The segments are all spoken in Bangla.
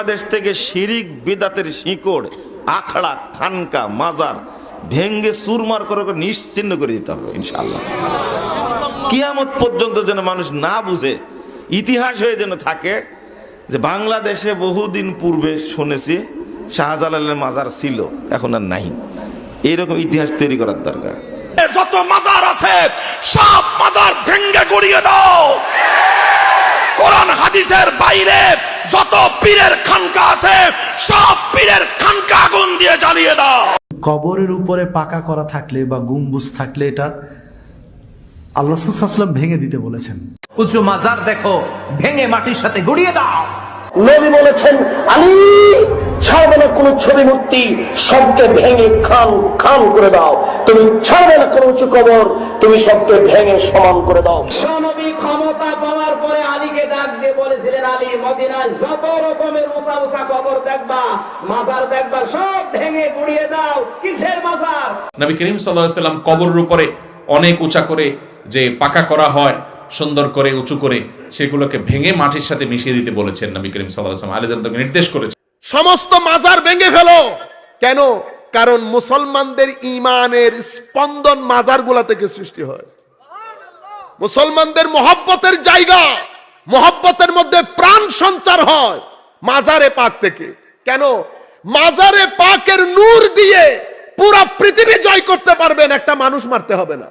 বাংলাদেশ থেকে শিরিক বিদাতের শিকড়, আখড়া, খানকা, মাজার ভেঙ্গে চুরমার করে নিশ্চিহ্ন করে দিতে হবে ইনশাআল্লাহ। কিয়ামত পর্যন্ত যেন মানুষ না বুঝে, ইতিহাস হয়ে যেন থাকে যে বাংলাদেশে বহুদিন পূর্বে শুনেছি শাহজালালের মাজার ছিল, এখন আর নাই। এইরকম ইতিহাস তৈরি করার দরকার। যত মাজার আছে সব মাজার ভেঙ্গে গুড়িয়ে দাও। কোরআন হাদিসের বাইরে যত পীরের খানকা আছে সব পীরের খানকা আগুন দিয়ে জ্বালিয়ে দাও। কবরের উপরে পাকা করা থাকলে বা গম্বুজ থাকলে এটা আল্লাহ সাল্লাল্লাহু আলাইহি ওয়াসাল্লাম ভেঙে দিতে বলেছেন। উঁচু মাজার দেখো, ভেঙে মাটির সাথে গুড়িয়ে দাও। নবী বলেছেন, আলী ছাড়বে না কোন ছবি মূর্তি, সবকে ভেঙে খান খান করে দাও। তুমি ছাড়বে না কোন উঁচু কবর, তুমি সবকে ভেঙে সমান করে দাও। নবী ক্ষমতা পাওয়ার পরে আলীকে ডাক দিয়ে বলেছিলেন, আলী মদিনায় যত রকমের উঁচা উঁচা কবর দেখবা, মাজার দেখবা, সব ভেঙে গুড়িয়ে দাও। কিসের মাজার? নবী করিম সাল্লাল্লাহু আলাইহি ওয়াসাল্লাম কবরের উপরে অনেক উঁচা করে যে পাকা করা হয়, সুন্দর করে উঁচু করে, সেগুলোকে ভেঙে মাটির সাথে মিশিয়ে দিতে বলেছেন নবী করিম সাল্লাল্লাহু আলাইহি ওয়াসাল্লাম। আলী রাদিয়াল্লাহু আনহু নির্দেশ করেছেন সমস্ত মাজার ভেঙে ফেলো। কেন? কারণ মুসলমানদের ঈমানের স্পন্দন মাজারগুলা থেকে সৃষ্টি হয়। মুসলমানদের মহব্বতের জায়গা, মহব্বতের মধ্যে প্রাণ সঞ্চার হয় মাজারে পাক থেকে। কেন? মাজারে পাকের নূর দিয়ে পুরো পৃথিবী জয় করতে পারবেন, একটা মানুষ মারতে হবে না।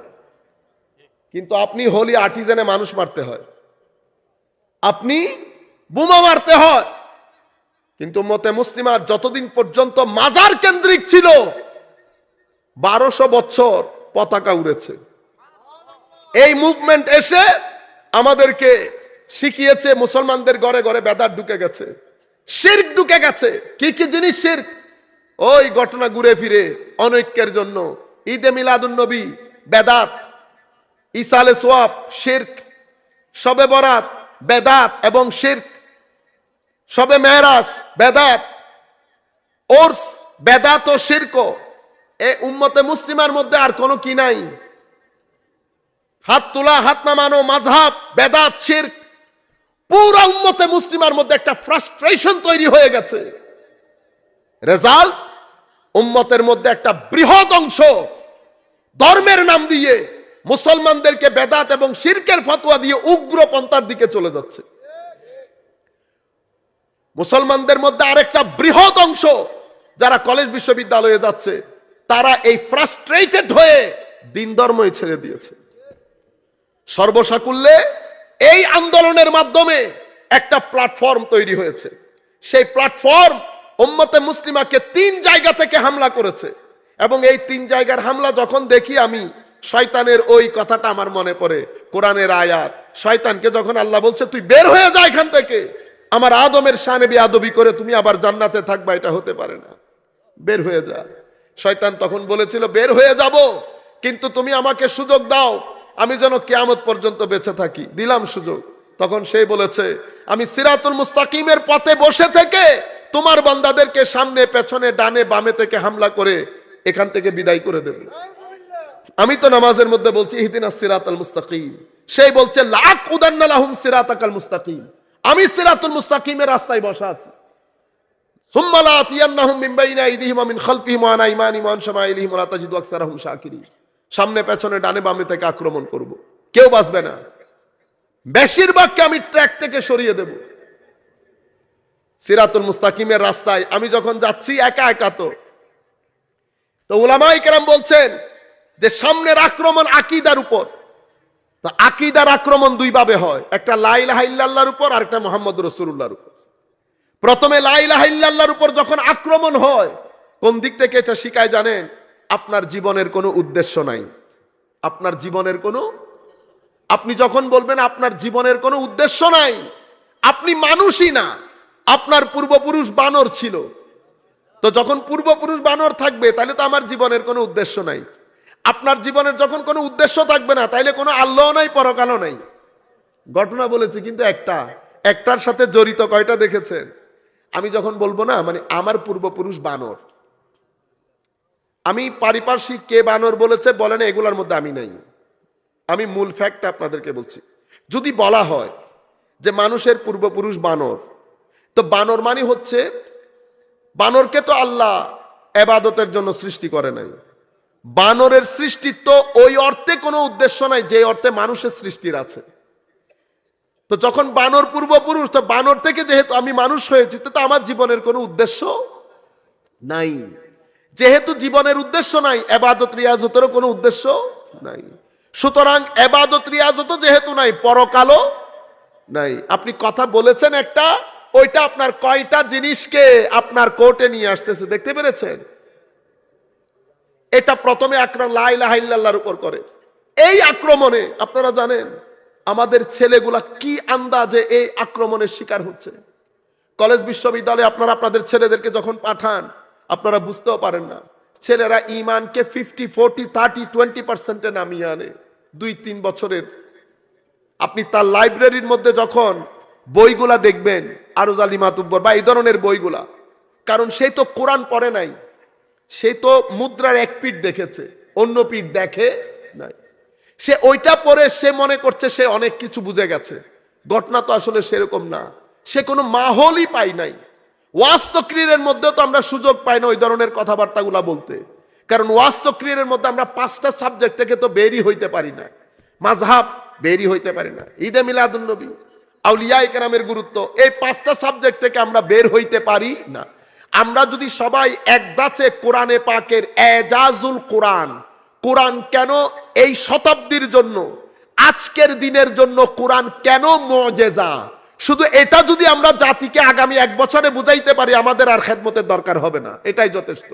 কিন্তু আপনি হোলি আর্টিজানে মানুষ মারতে হয়, আপনি বোমা মারতে হয়। কিন্তু উম্মতে মুসলিমার যতদিন পর্যন্ত মাজার কেন্দ্রিক ছিল, 1200 বছর পতাকা উড়েছে। এই মুভমেন্ট এসে আমাদেরকে শিখিয়েছে, মুসলমানদের ঘরে ঘরে বেদাত ঢুকে গেছে, শিরক ঢুকে গেছে। কি কি জিনিস শিরক? ওই ঘটনা ঘুরে ফিরে অনৈক্যের জন্য ঈদে মিলাদুন নবী বেদাত, ইসালে সোয়াব শিরক, শবে বরাত বেদাত এবং শিরক, শবে মেহরাজ বেদাত, ওরস বেদাত ও শিরক। এই উম্মতে মুসলিমার মধ্যে আর কোনো কি নাই? হাত তোলা, হাত নামানো, মাযহাব, বেদাত, শিরক। পুরো উম্মতে মুসলিমার মধ্যে একটা ফ্রাস্ট্রেশন তৈরি হয়ে গেছে। রেজাল্ট, উম্মতের মধ্যে একটা বৃহৎ অংশ ধর্মের নাম দিয়ে মুসলমানদেরকে বেদাত এবং শিরকের ফতোয়া দিয়ে উগ্র পন্থার দিকে চলে যাচ্ছে। মুসলমানদের মধ্যে আরেকটা বৃহৎ অংশ যারা কলেজ বিশ্ববিদ্যালয়ে যাচ্ছে, তারা এই ফ্রাস্ট্রেটেড হয়ে দিন ধর্মই ছেড়ে দিয়েছে। সর্বসাকুল্যে এই আন্দোলনের মাধ্যমে একটা প্ল্যাটফর্ম তৈরি হয়েছে। সেই প্ল্যাটফর্ম উম্মতে মুসলিমাকে 3 জায়গা থেকে হামলা করেছে। এবং এই 3 জায়গার হামলা যখন দেখি আমি, শয়তানের ওই কথাটা আমার মনে পড়ে, কোরআনের আয়াত। শয়তানকে যখন আল্লাহ বলছে, তুই বের হয়ে যা এখান থেকে, আমার আদমের শানে বেয়াদবি করে তুমি আবার জান্নাতে থাকবা, এটা হতে পারে না, বের হয়ে যা। শয়তান তখন বলেছিল, বের হয়ে যাব, কিন্তু তুমি আমাকে সুযোগ দাও, আমি যেন কিয়ামত পর্যন্ত বেঁচে থাকি। দিলাম সুযোগ। তখন সে বলেছে, আমি সিরাতুল মুস্তাকিমের পথে বসে থেকে তোমার বান্দাদেরকে সামনে, পেছনে, ডানে, বামে থেকে হামলা করে এখান থেকে বিদায় করে দেব। আমি তো নামাজের মধ্যে বলছি, ইহদিনাস সিরাতাল মুস্তাকিম। সেই বলছে, লাকুদান্না লাহুম সিরাতাকাল মুস্তাকিম। আমি সিরাতুল মুস্তাকিমের রাস্তায় বসা আছি। সুম্মা লাআতিয়ান্নাহুম মিন বাইনি আইদিহিম ওয়া মিন খালফিহিম ওয়া আন আইমানিহিম ওয়া আন শামাইলিহিম ওয়া লা তাজিদু আকসারাহুম শাকিরিন। সামনে, পেছনে, ডানে, বামে থেকে আক্রমণ করব, কেউ বাঁচবে না। বেশিরভাগকে আমি ট্র্যাক থেকে সরিয়ে দেব। সিরাতুল মুস্তাকিমের রাস্তায় আমি যখন যাচ্ছি একা একা, তো উলামায়ে কেরাম বলছেন যে সামনের আক্রমণ আকীদার উপর। তো আকীদার আক্রমণ 2 ভাবে হয়, একটা লা ইলাহা ইল্লাল্লাহর উপর আর একটা মুহাম্মদুর রাসূলুল্লাহর উপর। প্রথমে লা ইলাহা ইল্লাল্লাহর উপর যখন আক্রমণ হয়, কোন দিক থেকে এটা শিখায় জানেন? আপনার জীবনের কোনো উদ্দেশ্য নাই। আপনার জীবনের কোনো, আপনি যখন বলবেন আপনার জীবনের কোনো উদ্দেশ্য নাই, আপনি মানুষই না, আপনার পূর্বপুরুষ বানর ছিল। তো যখন পূর্বপুরুষ বানর থাকবে, তাহলে তো আমার জীবনের কোনো উদ্দেশ্য নাই। আপনার জীবনের যখন কোনো উদ্দেশ্য থাকবে না, তাইলে কোনো আল্লাহ নাই, পরকালও নাই। ঘটনা বলেছি কিন্তু একটার সাথে জড়িত কয়টা দেখেছেন? আমি যখন বলবো না, মানে আমার পূর্বপুরুষ বানর, আমি পারিপার্শ্বিক কে বানর বলেছে বলে না, এগুলোর মধ্যে আমি নাই। আমি মূল ফ্যাক্ট আপনাদেরকে বলছি। যদি বলা হয় যে মানুষের পূর্বপুরুষ বানর, তো বানর মানে হচ্ছে, বানরকে তো আল্লাহ ইবাদতের জন্য সৃষ্টি করে নাই। বানরের সৃষ্টির তো ওই অর্থে কোনো উদ্দেশ্য নাই যে অর্থে মানুষের সৃষ্টির আছে। তো যখন বানর পূর্বপুরুষ, তো বানর থেকে যেহেতু আমি মানুষ হয়েছি, তো আমার জীবনের কোনো উদ্দেশ্য নাই। যেহেতু জীবনের উদ্দেশ্য নাই, ইবাদত রিয়াজতেরও কোনো উদ্দেশ্য নাই। সুতরাং ইবাদত রিয়াজত যেহেতু নাই, পরকালও নাই। আপনি কথা বলেছেন একটা, ওইটা আপনার কয়টা জিনিসকে আপনার কোর্টে নিয়ে আসতেছে দেখতে পেরেছেন? এটা প্রথমে আক্রমণ লা ইলাহা ইল্লাল্লাহর উপর করে। এই আক্রমণে আপনারা জানেন আমাদের ছেলেগুলা কি আন্দাজে এই আক্রমণের শিকার হচ্ছে। কলেজ বিশ্ববিদ্যালয়ে আপনারা আপনাদের ছেলেদেরকে যখন পাঠান, আপনারা বুঝতেও পারেন না, ছেলেরা ঈমানকে 50, 40, 30, 20% নামিয়ে আনে 2-3 বছরের। আপনি তার লাইব্রেরির মধ্যে যখন বইগুলা দেখবেন, আরজ আলী মাতুব্বর বা এই ধরনের বইগুলা, কারণ সে তো কোরআন পড়ে নাই, সে তো মুদ্রার এক পিঠ দেখেছে, অন্য পিঠ দেখে নাই। সে ওইটা পড়ে সে মনে করছে সে অনেক কিছু বুঝে গেছে। ঘটনা তো আসলে সেরকম না। সে কোনো মাহলই পাই নাই। ওয়াজ তকরীরের মধ্যেও তো আমরা সুযোগ পাই না ওই ধরনের কথাবার্তাগুলা বলতে, কারণ ওয়াজ তকরীরের মধ্যে আমরা 5টা সাবজেক্ট থেকে তো বেরই হইতে পারি না। মাযহাব বেরই হইতে পারি না, ঈদে মিলাদুন নবী, আউলিয়ায়ে কেরামের গুরুত্ব, এই 5টা সাবজেক্ট থেকে আমরা বের হইতে পারি না। আমরা যদি সবাই এক দাঁচে কোরআনে পাকের এজাজুল কোরআন, কোরআন কেন এই শতাব্দীর জন্য, আজকের দিনের জন্য কোরআন কেন মুজিজা, শুধু এটা যদি আমরা জাতিকে আগামী 1 বছরে বুঝাইতে পারি, আমাদের আর খেদমতের দরকার হবে না, এটাই যথেষ্ট।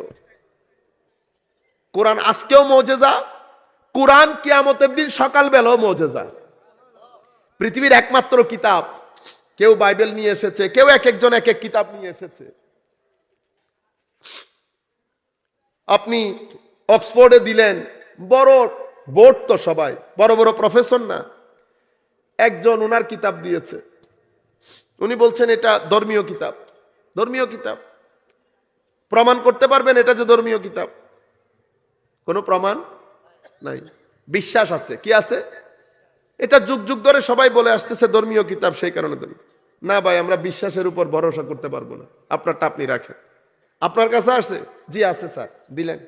কোরআন আজকেও মুজিজা, কোরআন কিয়ামতের দিন সকালবেলাও মুজিজা। পৃথিবীর একমাত্র কিতাব, কেউ বাইবেল নিয়ে এসেছে, কেউ এক একজন এক এক কিতাব নিয়ে এসেছে। আপনি অক্সফোর্ডে দিলেন, বড় বোর্ড তো সবাই বড় বড় প্রফেসর না, একজন ওনার কিতাব দিয়েছে, উনি বলছেন এটা ধর্মীয় কিতাব। ধর্মীয় কিতাব প্রমাণ করতে পারবেন এটা যে ধর্মীয় কিতাব? কোনো প্রমাণ নাই, বিশ্বাস আছে। কি আছে? এটা যুগ যুগ ধরে সবাই বলে আসতেছে ধর্মীয় কিতাব, সেই কারণে না ভাই, আমরা বিশ্বাসের উপর ভরসা করতে পারবো না, আপনারটা আপনি রাখেন। আপনার কাছে আছে? জি আছে স্যার, দিলেন।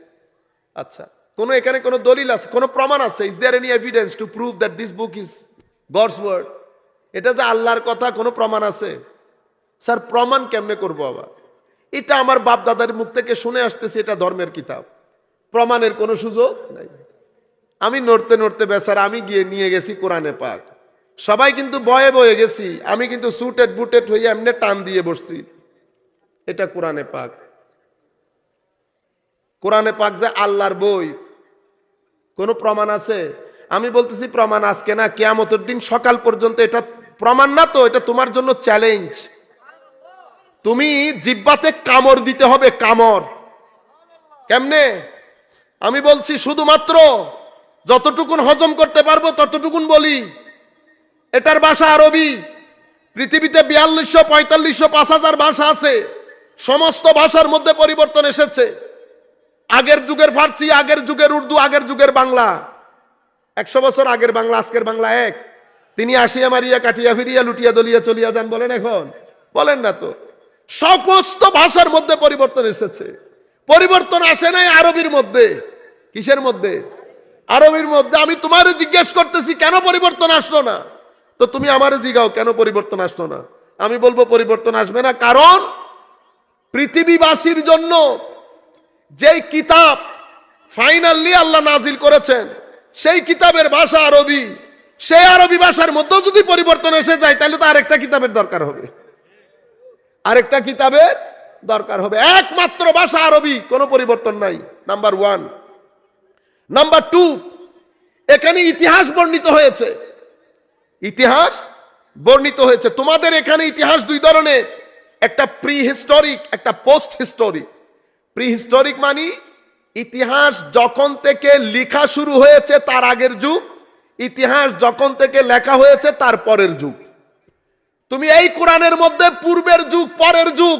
আচ্ছা, কোনো এখানে কোনো দলিল আছে, কোনো প্রমাণ আছে? Is there any evidence to prove that this book is God's word? এটা যে আল্লাহর কথা, কোনো প্রমাণ আছে? স্যার প্রমাণ কেমনে করবো আবার? এটা আমার বাপ দাদার মুখ থেকে শুনে আসতেছে এটা ধর্মের কিতাব, প্রমাণের কোনো সুযোগ নাই। আমি নড়তে নড়তে বেচার, আমি গিয়ে নিয়ে গেছি কোরআনে পাক, সবাই কিন্তু বয়ে বয়ে গেছি, আমি কিন্তু সুটেড বুটেড হয়ে এমনি টান দিয়ে বসছি। এটা কোরআনে পাক। কোরআনে পাক যে আল্লাহর বই, কোনো প্রমাণ আছে? আমি বলতেছি প্রমাণ আজকে না, কিয়ামতের দিন সকাল পর্যন্ত। এটা প্রমাণ না তো, এটা তোমার জন্য চ্যালেঞ্জ। তুমি জিহ্বাতে কামড় দিতে হবে, কামড়। কেমনে? আমি বলছি শুধুমাত্র যতটুকুন হজম করতে পারবো ততটুকুন বলি। এটার ভাষা আরবি। পৃথিবীতে 4200, 4500, 5000 ভাষা আছে। সমস্ত ভাষার মধ্যে পরিবর্তন এসেছে। আগের যুগের ফার্সি, আগের যুগের উর্দু, আগের যুগের বাংলা। 100 বছর আগের বাংলা, আজকের বাংলা এক। তিনি আসিয়া মারিয়া কাটিয়া ফিরিয়া লুটিয়া দলিয়া চলিয়া যান বলেন এখন? বলেন না তো। সমস্ত ভাষার মধ্যে পরিবর্তন এসেছে। পরিবর্তন আসে নাই আরবির মধ্যে। কিসের মধ্যে? আরবির মধ্যে। আমি তোমারে জিজ্ঞেস করতেছি কেন পরিবর্তন আসলো না, তো তুমি আমারে জিগাও কেন পরিবর্তন আসলো না। আমি বলবো পরিবর্তন আসবে না, কারণ পৃথিবীবাসীর জন্য যেই কিতাব ফাইনালি আল্লাহ নাজিল করেছেন, সেই কিতাবের ভাষা আরবি। সেই আরবি ভাষার মধ্যেও যদি পরিবর্তন এসে যায়, তাহলে তো আরেকটা কিতাবের দরকার হবে, আরেকটা কিতাবের দরকার হবে। একমাত্র ভাষা আরবি, কোনো পরিবর্তন নাই। নাম্বার 1। নাম্বার 2, এখানে ইতিহাস বর্ণিত হয়েছে। ইতিহাস বর্ণিত হয়েছে। তোমাদের এখানে ইতিহাস 2 ধরনের, একটা প্রি হিস্টোরিক, একটা পোস্ট হিস্টোরিক। প্রি হিস্টোরিক মানে ইতিহাস যখন থেকে লেখা শুরু হয়েছে তার আগের যুগ, ইতিহাস যখন থেকে লেখা হয়েছে তার পরের যুগ। তুমি এই কোরআনের মধ্যে পূর্বের যুগ, পরের যুগ,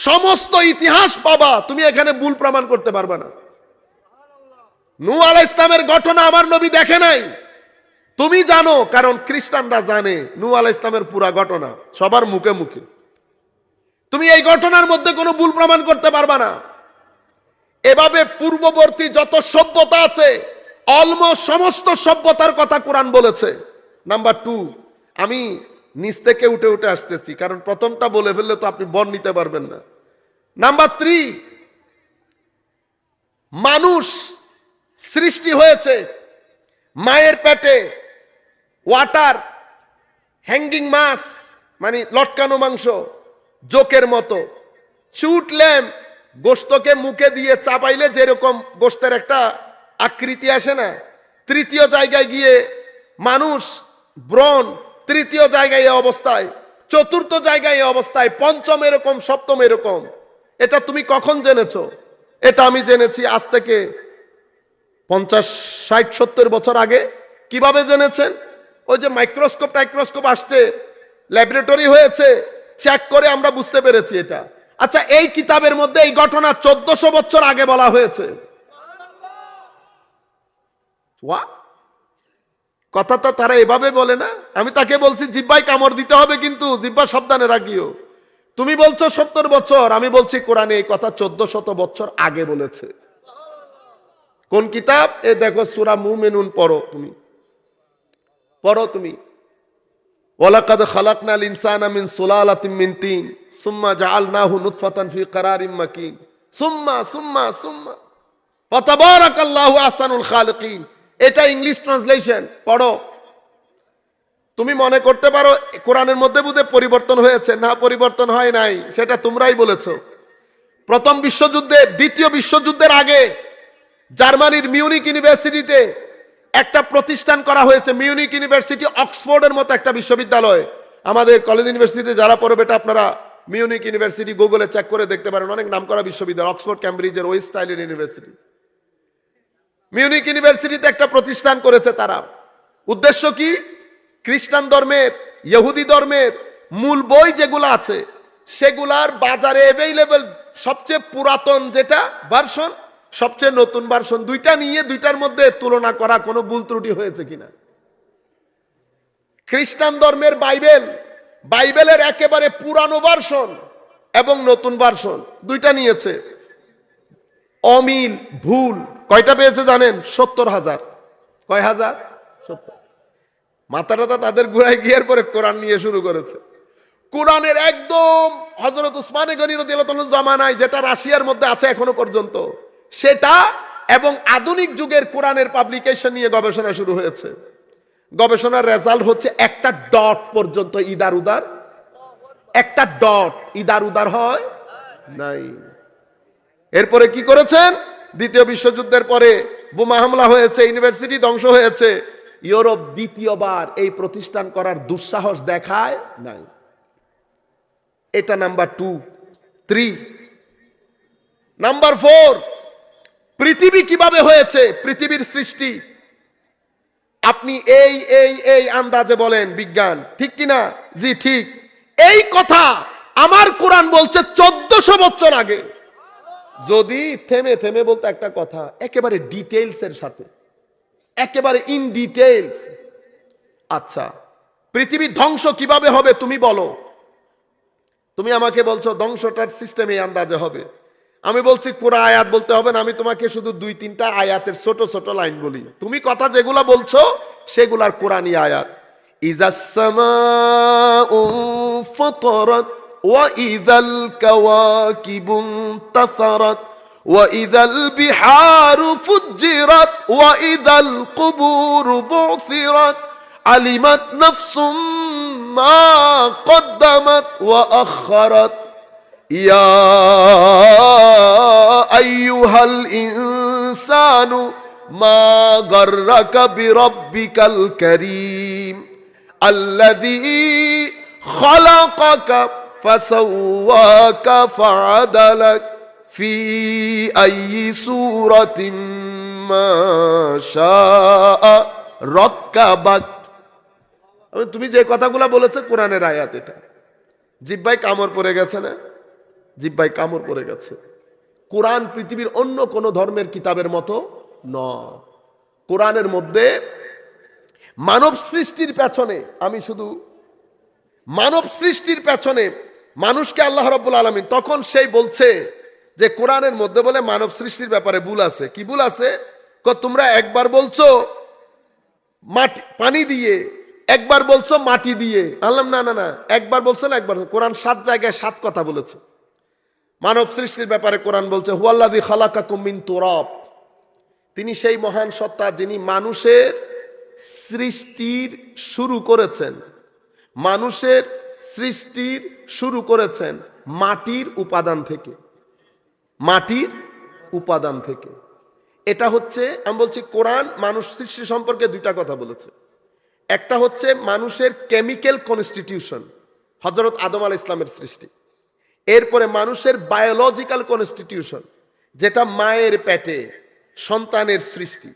সমস্ত ইতিহাস পাবা, তুমি এখানে ভুল প্রমাণ করতে পারবে না। নূহ আলাইহিস সালামের ঘটনা আমার নবী দেখে নাই, তুমি জানো, কারণ খ্রিস্টানরা জানে নূহ আলাইহিস সালামের পুরা ঘটনা, সবার মুখে মুখে। তুমি এই ঘটনার মধ্যে কোনো ভুল প্রমাণ করতে পারবা না। এভাবে পূর্ববর্তী যত সভ্যতা আছে অলমোস্ট সমস্ত সভ্যতার কথা কোরআন বলেছে। নাম্বার 2, আমি নিচ থেকে উঠে উঠে আসতেছি, কারণ প্রথমটা বলে ফেললে তো আপনি বর নিতে পারবেন না। নাম্বার 3, মানুষ সৃষ্টি হয়েছে মায়ের পেটে ওয়াটার হ্যাঙ্গিং মাছ, মানে লটকানো মাংস, জোকের মতো, চুট ল্যাম্প, গোশতকে মুখে দিয়ে চাপাইলে যেরকম গোশতের একটা আকৃতি আসে না, তৃতীয় জায়গায় গিয়ে মানুষ ব্রণ, তৃতীয় জায়গায় এই অবস্থায়, চতুর্থ জায়গায় এই অবস্থায়, পঞ্চম এরকম, সপ্তম এরকম। এটা তুমি কখন জেনেছো? এটা আমি জেনেছি আজ থেকে 50, 60, 70 বছর আগে। কিভাবে জেনেছেন? ওই যে মাইক্রোস্কোপ আসছে, ল্যাবরেটরি হয়েছে, চেক করে আমরা বুঝতে পেরেছি এটা। আচ্ছা, এই কিতাবের মধ্যে এই ঘটনা 1400 বছর আগে বলা হয়েছে। কথা তো তারা এভাবে বলে না। আমি তাকে বলছি জিহ্বায় কামড় দিতে হবে, কিন্তু জিহ্বা সাবধানে রাখিও। তুমি বলছো 70 বছর, আমি বলছি কোরআনে এই কথা 1400 বছর আগে বলেছে। কোন কিতাব? এ দেখো সূরা মুমিনুন পড়ো তুমি। ওয়ালাকাদ খালাকনাল ইনসানা মিন সুলালাতিন মিন তিন সুম্মা জাআলনাহু নুতফাতান ফি ক্বারারিম মাকিন সুম্মা ফাতাবারাকাল্লাহু আহসানুল খালিকিন। এটা ইংলিশ ট্রান্সলেশন, পড়ো। তুমি মনে করতে পারো কোরআনের মধ্যে বোধহয় পরিবর্তন হয়েছে। না, পরিবর্তন হয় নাই, সেটা তোমরাই বলেছো। প্রথম বিশ্বযুদ্ধে, দ্বিতীয় বিশ্বযুদ্ধের আগে জার্মানির মিউনিক ইউনিভার্সিটিতে একটা প্রতিষ্ঠান করা হয়েছে। মিউনিক ইউনিভার্সিটি অক্সফোর্ডের মতো একটা বিশ্ববিদ্যালয়। আমাদের কলেজ ইউনিভার্সিটিতে যারা পড়বে, এটা আপনারা মিউনিক ইউনিভার্সিটি গুগলে চেক করে দেখতে পারেন, অনেক নামকরা বিশ্ববিদ্যালয়, অক্সফোর্ড, ক্যামব্রিজের ওয়েস্ট আইল্যান্ড ইউনিভার্সিটি। মিউনিক ইউনিভার্সিটিতে একটা প্রতিষ্ঠান করেছে তারা। উদ্দেশ্য কি? খ্রিস্টান ধর্মের, ইহুদি ধর্মের মূল বই যেগুলো আছে সেগুলার বাজারে অ্যাভেইলেবল সবচেয়ে পুরাতন যেটা ভার্সন, সবচেয়ে নতুন ভার্সন, দুইটা নিয়ে দুইটার মধ্যে তুলনা করা কোনো ভুল ত্রুটি হয়েছে কিনা। খ্রিস্টান ধর্মের বাইবেলের একেবারে পুরানো ভার্সন এবং নতুন ভার্সন দুইটা নিয়েছে। অমিল, ভুল কয়টা পেয়েছে জানেন? 70,000। কয় হাজার? 70। মাথাটা তাদের ঘুরায় গিয়ার পরে কোরআন নিয়ে শুরু করেছে। কোরআনের একদম হযরত উসমান গনি রাদিয়াল্লাহু তাআলা জামানায় যেটা রাশিয়ার মধ্যে আছে এখনো পর্যন্ত, সেটা এবং আধুনিক যুগের কোরআনের পাবলিকেশন নিয়ে গবেষণা শুরু হয়েছে। গবেষণার রেজাল্ট হচ্ছে একটা ডট পর্যন্ত ইদার উদার, একটা ডট ইদার উদার হয় নাই। এরপরে কি করেছেন? দ্বিতীয় বিশ্বযুদ্ধের পরে বোমা হামলা হয়েছে, ইউনিভার্সিটি ধ্বংস হয়েছে। ইউরোপ দ্বিতীয়বার এই প্রতিষ্ঠান করার দুঃসাহস দেখায় নাই। এটা নাম্বার 2। 3 নাম্বার 4, পৃথিবী কিভাবে হয়েছে, পৃথিবীর সৃষ্টি। আপনি এই আন্দাজে বলেন বিজ্ঞান, ঠিক কিনা? জি ঠিক। এই কথা আমার কোরআন বলছে 1400 বছর আগে। যদি থেমে বলতে একটা কথা, একেবারে ডিটেইলস এর সাথে, একেবারে ইন ডিটেইলস। আচ্ছা, পৃথিবী ধ্বংস কিভাবে হবে তুমি বলো। তুমি আমাকে বলছো ধ্বংসটার সিস্টেম এই আন্দাজে হবে। আমি বলছি পুরো আয়াত বলতে হবে না, আমি তোমাকে শুধু 2-3টা আয়াতের ছোট ছোট লাইন বলি। তুমি কথা যেগুলা বলছো সেগুলার কোরআনী আয়াত। ইজাস সামাউ ফাতারাত ওয়া ইযাল কাওয়াকিবু তাসারাত ওয়া ইযাল বিহারু ফুজ্জিরাত ওয়া ইযাল কুবুরু বুসিরাত আলিমাত নাফসুম মা কদ্দামাত ওয়া আখারাত ইয়া আইয়ুহাল ইনসানু মা গাররাকা বিরাব্বিকাল কারীম আল্লাযী খালাকাকা ফাসাওয়াকা ফাআদালাক ফি আইয়ি সূরাতিন মা শাআ রাক্কাবাক। তুমি যে কথাগুলো বলেছো কোরআনের আয়াত, এটা জিহ্বায় কামড় পড়ে গেছে না? জিহ্বায় কামড় পড়ে গেছে। কোরআন পৃথিবীর অন্য কোন ধর্মের কিতাবের মতো নয়। কোরআনের মধ্যে মানব সৃষ্টির পেছনে, আমি শুধু মানব সৃষ্টির পেছনে মানুষকে আল্লাহ রাব্বুল আলামিন, তখন সেই বলছে যে কোরআনের মধ্যে বলে মানব সৃষ্টির ব্যাপারে ভুল আছে। কি ভুল আছে? তোমরা একবার বলছো মাটি পানি দিয়ে, একবার বলছো মাটি দিয়ে। আল্লাহ না না না, একবার বলছো না, একবার। কোরআন 7 জায়গায় 7 কথা বলেছে মানব সৃষ্টির ব্যাপারে। কোরআন বলছে হুয়াল্লাযী খালাকাকুম মিন তুরাব, তিনি সেই মহান সত্তা যিনি মানুষের সৃষ্টির শুরু করেছেন। মানুষের সৃষ্টির শুরু করেছেন মাটির উপাদান থেকে। মাটির উপাদান থেকে। এটা হচ্ছে, আমি বলছি কোরআন মানুষ সৃষ্টি সম্পর্কে 2টা কথা বলেছে। একটা হচ্ছে মানুষের কেমিক্যাল কনস্টিটিউশন, হযরত আদম আলাইহিস ইসলামের সৃষ্টি। এরপরে মানুষের বায়োলজিক্যাল কনস্টিটিউশন, যেটা মায়ের পেটে সন্তানের সৃষ্টি।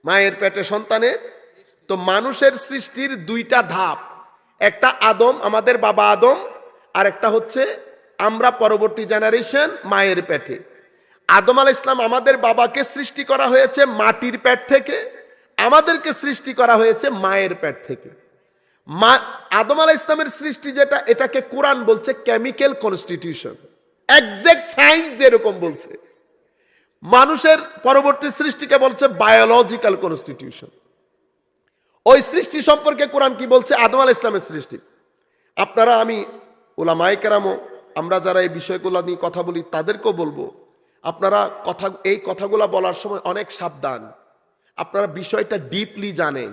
মায়ের পেটে সন্তানের। তো মানুষের সৃষ্টির 2টা ধাপ, একটা আদম, আমাদের বাবা আদম, আর একটা হচ্ছে আমরা পরবর্তী জেনারেশন মায়ের পেটে। আদম আলাইহিস ইসলাম আমাদের বাবাকে সৃষ্টি করা হয়েছে মাটির পেট থেকে, আমাদেরকে সৃষ্টি করা হয়েছে মায়ের পেট থেকে। আদম আলাইহিস ইসলামের সৃষ্টি যেটা, এটাকে কোরআন বলছে কেমিক্যাল কনস্টিটিউশন, এক্সাক্ট সায়েন্স যেরকম বলছে। মানুষের পরবর্তী সৃষ্টিকে বলছে বায়োলজিক্যাল কনস্টিটিউশন। ওই সৃষ্টি সম্পর্কে কোরআন কি বলছে? আদম আলাইহিস ইসলামের সৃষ্টি। আপনারা, আমি, উলামায়ে কেরাম, আমরা যারা এই বিষয়গুলো নিয়ে কথা বলি তাদেরকেও বলবো, আপনারা এই কথাগুলো বলার সময় অনেক সাবধান। আপনারা বিষয়টা ডিপলি জানেন,